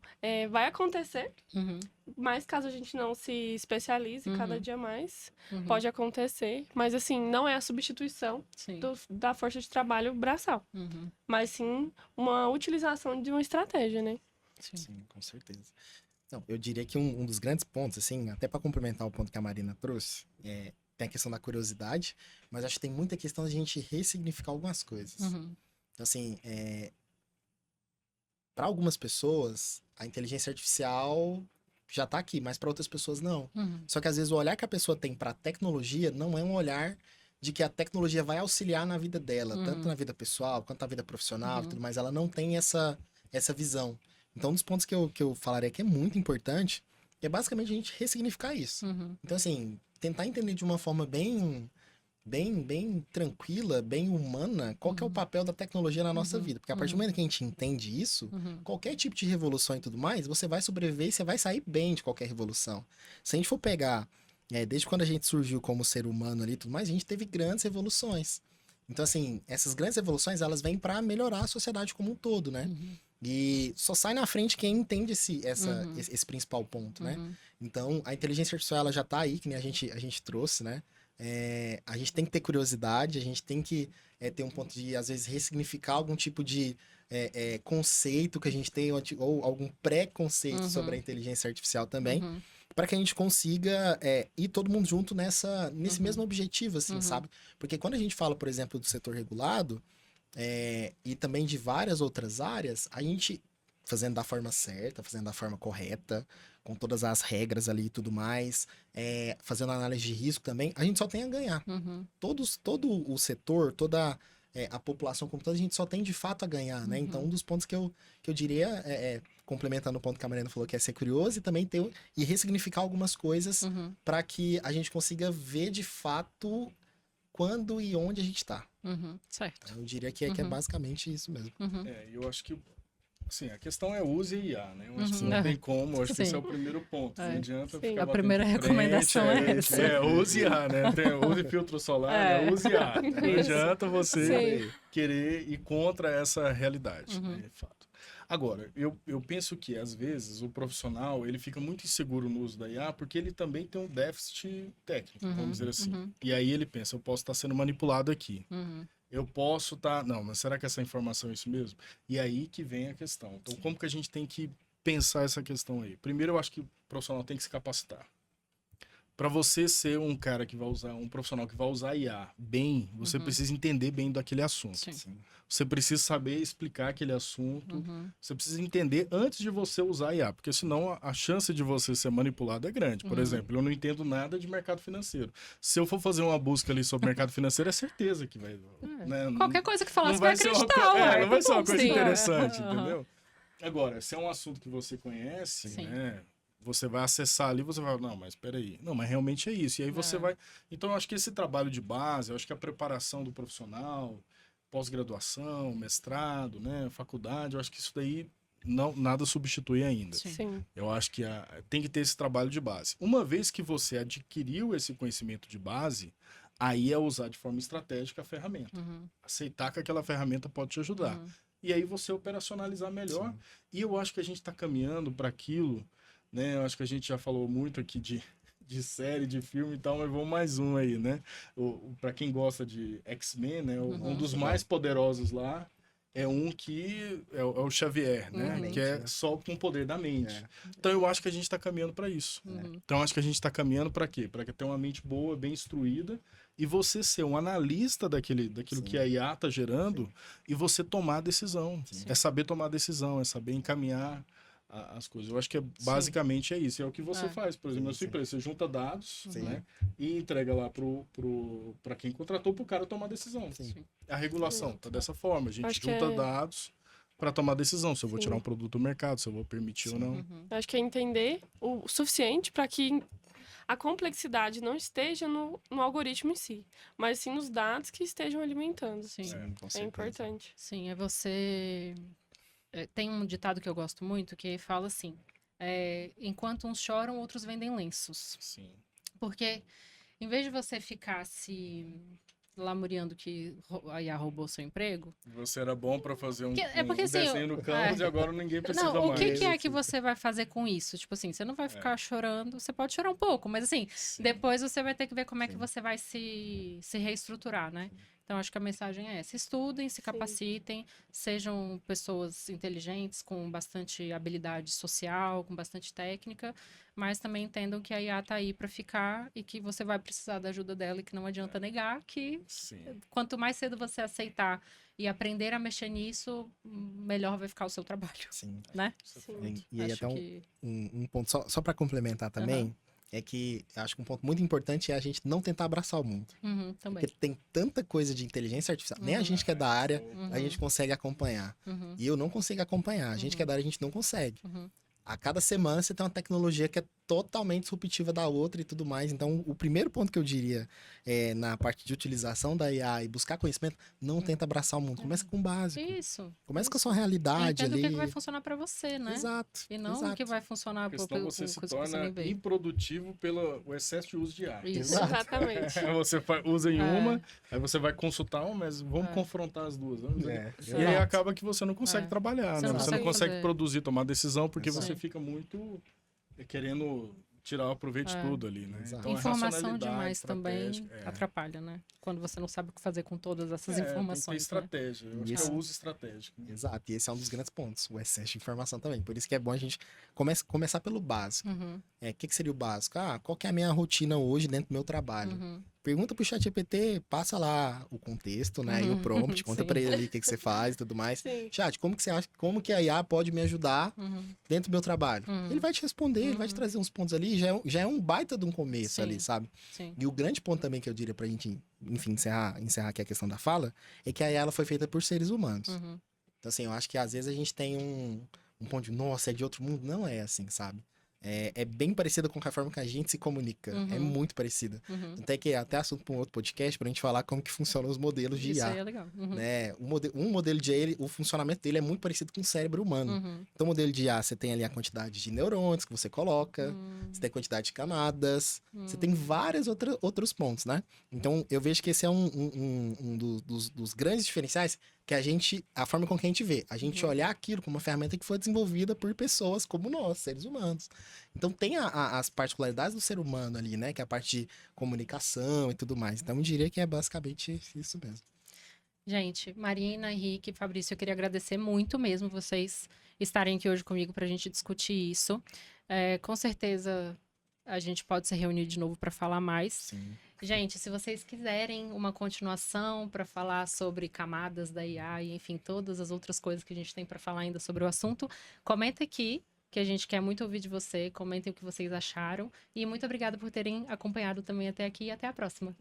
vai acontecer, Uhum. mas caso a gente não se especialize cada Uhum. dia mais, Uhum. pode acontecer. Mas assim, não é a substituição Sim. da força de trabalho braçal, Uhum. mas sim uma utilização de uma estratégia, né? Sim. Sim, com certeza. Não, eu diria que um dos grandes pontos, assim, até para complementar o ponto que a Marina trouxe, tem a questão da curiosidade, mas acho que tem muita questão de a gente ressignificar algumas coisas. Uhum. Então, assim, para algumas pessoas, a inteligência artificial já tá aqui, mas para outras pessoas não. Uhum. Só que às vezes o olhar que a pessoa tem para a tecnologia não é um olhar de que a tecnologia vai auxiliar na vida dela, Uhum. tanto na vida pessoal quanto na vida profissional e Uhum. tudo mais. Ela não tem essa visão. Então, um dos pontos que eu falaria que é muito importante é basicamente a gente ressignificar isso. Uhum. Então, assim, tentar entender de uma forma bem tranquila, bem humana, qual que é o Uhum. papel da tecnologia na nossa Uhum. vida. Porque a partir do Uhum. momento que a gente entende isso, Uhum. qualquer tipo de revolução e tudo mais, você vai sobreviver e você vai sair bem de qualquer revolução. Se a gente for pegar, desde quando a gente surgiu como ser humano ali e tudo mais, a gente teve grandes revoluções. Então, assim, essas grandes evoluções, elas vêm para melhorar a sociedade como um todo, né? E só sai na frente quem entende esse principal ponto, né? Então, a inteligência artificial, ela já tá aí, que nem a gente trouxe, né? A gente tem que ter curiosidade, a gente tem que ter um ponto de, às vezes, ressignificar algum tipo de conceito que a gente tem, ou algum preconceito sobre a inteligência artificial também, para que a gente consiga ir todo mundo junto nesse mesmo objetivo, assim, sabe? Porque quando a gente fala, por exemplo, do setor regulado, e também de várias outras áreas, a gente, fazendo da forma certa, fazendo da forma correta, com todas as regras ali e tudo mais, fazendo análise de risco também, a gente só tem a ganhar. Todo o setor, toda a população como toda, a gente só tem de fato a ganhar, né? Então, um dos pontos que eu diria, complementando o ponto que a Mariana falou, que é ser curioso e também e ressignificar algumas coisas para que a gente consiga ver de fato quando e onde a gente está. Certo. Eu diria que é basicamente isso mesmo. Eu acho que assim, a questão é use IA, né? Eu acho que não tem como, eu acho que esse é o primeiro ponto. Não adianta ficar A primeira recomendação é essa. Use IA, né? Use filtro solar, use IA. Não adianta você querer ir contra essa realidade, né? De fato. Agora, eu penso que, às vezes, o profissional, ele fica muito inseguro no uso da IA porque ele também tem um déficit técnico, vamos dizer assim. E aí ele pensa, eu posso estar sendo manipulado aqui. Eu posso estar... Não, mas será que essa informação é isso mesmo? E aí que vem a questão. Então, como que a gente tem que pensar essa questão aí? Primeiro, eu acho que o profissional tem que se capacitar. Para você ser um cara que vai usar, um profissional que vai usar IA bem, você precisa entender bem daquele assunto. Sim. Você precisa saber explicar aquele assunto. Você precisa entender antes de você usar IA, porque senão a chance de você ser manipulado é grande. Por exemplo, eu não entendo nada de mercado financeiro. Se eu for fazer uma busca ali sobre mercado financeiro, é certeza que vai... Né? Qualquer coisa que falar, não você vai acreditar. não vai ser uma coisa Sim. interessante, entendeu? Agora, se é um assunto que você conhece, né? Você vai acessar ali, você vai, não, mas peraí, não, mas realmente é isso. E aí você vai... Então, eu acho que esse trabalho de base, eu acho que a preparação do profissional, pós-graduação, mestrado, né, faculdade, eu acho que isso daí nada substitui ainda. Sim. Eu acho que tem que ter esse trabalho de base. Uma vez que você adquiriu esse conhecimento de base, aí é usar de forma estratégica a ferramenta. Aceitar que aquela ferramenta pode te ajudar. E aí você operacionalizar melhor. Sim. E eu acho que a gente está caminhando para aquilo, né? Eu acho que a gente já falou muito aqui de série, de filme e tal, mas vamos mais um aí, né? Para quem gosta de X-Men, né? Um dos mais poderosos lá é um que é o Xavier, né? Que é só com o poder da mente. Então eu acho que a gente está caminhando para isso. Então eu acho que a gente está caminhando para quê? Para ter uma mente boa, bem instruída, e você ser um analista daquilo que a IA está gerando e você tomar a decisão. É saber tomar a decisão, é saber encaminhar as coisas. Eu acho que basicamente é isso. É o que você faz. Por exemplo, na sua empresa, você junta dados, né, e entrega lá para quem contratou, para o cara tomar decisão. A regulação está dessa forma. A gente junta dados para tomar decisão. Se eu vou tirar um produto do mercado, se eu vou permitir ou não. Acho que é entender o suficiente para que a complexidade não esteja no algoritmo em si, mas sim nos dados que estejam alimentando. Sim. É importante. Sim, é você... Tem um ditado que eu gosto muito que fala assim: enquanto uns choram, outros vendem lenços. Sim. Porque em vez de você ficar se lamuriando que a IA roubou seu emprego... Você era bom para fazer um porque, assim, desenho no Canvas e agora ninguém precisa mais. Não, o que é que você vai fazer com isso? Tipo assim, você não vai ficar chorando, você pode chorar um pouco, mas assim, depois você vai ter que ver como é que você vai se reestruturar, né? Então, acho que a mensagem é essa: estudem, se capacitem, sejam pessoas inteligentes, com bastante habilidade social, com bastante técnica, mas também entendam que a IA tá aí para ficar e que você vai precisar da ajuda dela e que não adianta negar que quanto mais cedo você aceitar e aprender a mexer nisso, melhor vai ficar o seu trabalho. Sim. Né? Sim. E aí Acho até que... um ponto, só para complementar também, é que acho que um ponto muito importante é a gente não tentar abraçar o mundo. Também. Porque tem tanta coisa de inteligência artificial, nem a gente que é da área, a gente consegue acompanhar. E eu não consigo acompanhar. A gente que é da área, a gente não consegue. a cada semana você tem uma tecnologia que é totalmente disruptiva da outra e tudo mais. Então, o primeiro ponto que eu diria na parte de utilização da IA e buscar conhecimento, não tenta abraçar o mundo. Começa com o básico. Isso. Começa com a sua realidade Entenda ali. o que vai funcionar para você, né? Exato. E não exato. o que vai funcionar Porque senão você se coisa que você torna nem vê. improdutivo pelo excesso de uso de IA. Isso. Exato. Exatamente. Você usa em É. uma, aí você vai consultar uma, mas vamos É. confrontar as duas. Vamos ver. É, E aí exato. acaba que você não consegue É. trabalhar, Você né? não Você não consegue consegue fazer. produzir, tomar decisão, porque Exato. você fica muito querendo tirar o proveito de É. tudo ali, né? Exato. Então, a Informação racionalidade, demais também estratégia, atrapalha, né? Quando você não sabe o que fazer com todas essas Tem que ter informações, né? estratégia. Eu acho que é Isso. o uso estratégico. Exato, e esse é um dos grandes pontos, o excesso de informação também. Por isso que é bom a gente começar pelo básico. Uhum, O que seria o básico? Qual que é a minha rotina hoje dentro do meu trabalho? uhum. Pergunta pro ChatGPT, passa lá o contexto, né? E o Uhum, prompt, conta sim. pra ele ali o que você faz e tudo mais. Sim. Chat, como que você acha, como que a IA pode me ajudar Uhum. dentro do meu trabalho? Uhum. Ele vai te responder, ele vai te Uhum. trazer uns pontos ali, já é um baita de um começo Sim. ali, sabe? Sim. E o grande ponto também que eu diria pra gente, enfim, encerrar aqui a questão da fala, é que a IA ela foi feita por seres humanos. Uhum. Então, assim, eu acho que às vezes a gente tem um ponto de, nossa, é de outro mundo. Não é assim, sabe? É bem parecida com a forma que a gente se comunica. Uhum. É muito parecida. Uhum. Até que até assunto para um outro podcast pra gente falar como que funcionam os modelos de Isso IA. aí é legal. Uhum. Né? Um modelo de IA, o funcionamento dele é muito parecido com o cérebro humano. Uhum. Então, o modelo de IA, você tem ali a quantidade de neurônios que você coloca, Uhum. você tem a quantidade de camadas, você Hum. tem vários outros pontos, né? Então, eu vejo que esse é um dos grandes diferenciais que a forma com que a gente vê. A gente Uhum. olhar aquilo como uma ferramenta que foi desenvolvida por pessoas como nós, seres humanos. Então, tem as particularidades do ser humano ali, né? Que é a parte de comunicação e tudo mais. Então, eu diria que é basicamente isso mesmo. Gente, Marina, Henrique, Fabrício, eu queria agradecer muito mesmo vocês estarem aqui hoje comigo para a gente discutir isso. Com certeza a gente pode se reunir de novo para falar mais. Sim. Gente, se vocês quiserem uma continuação para falar sobre camadas da IA e, enfim, todas as outras coisas que a gente tem para falar ainda sobre o assunto, comenta aqui, que a gente quer muito ouvir de você. Comentem o que vocês acharam. E muito obrigada por terem acompanhado também até aqui e até a próxima.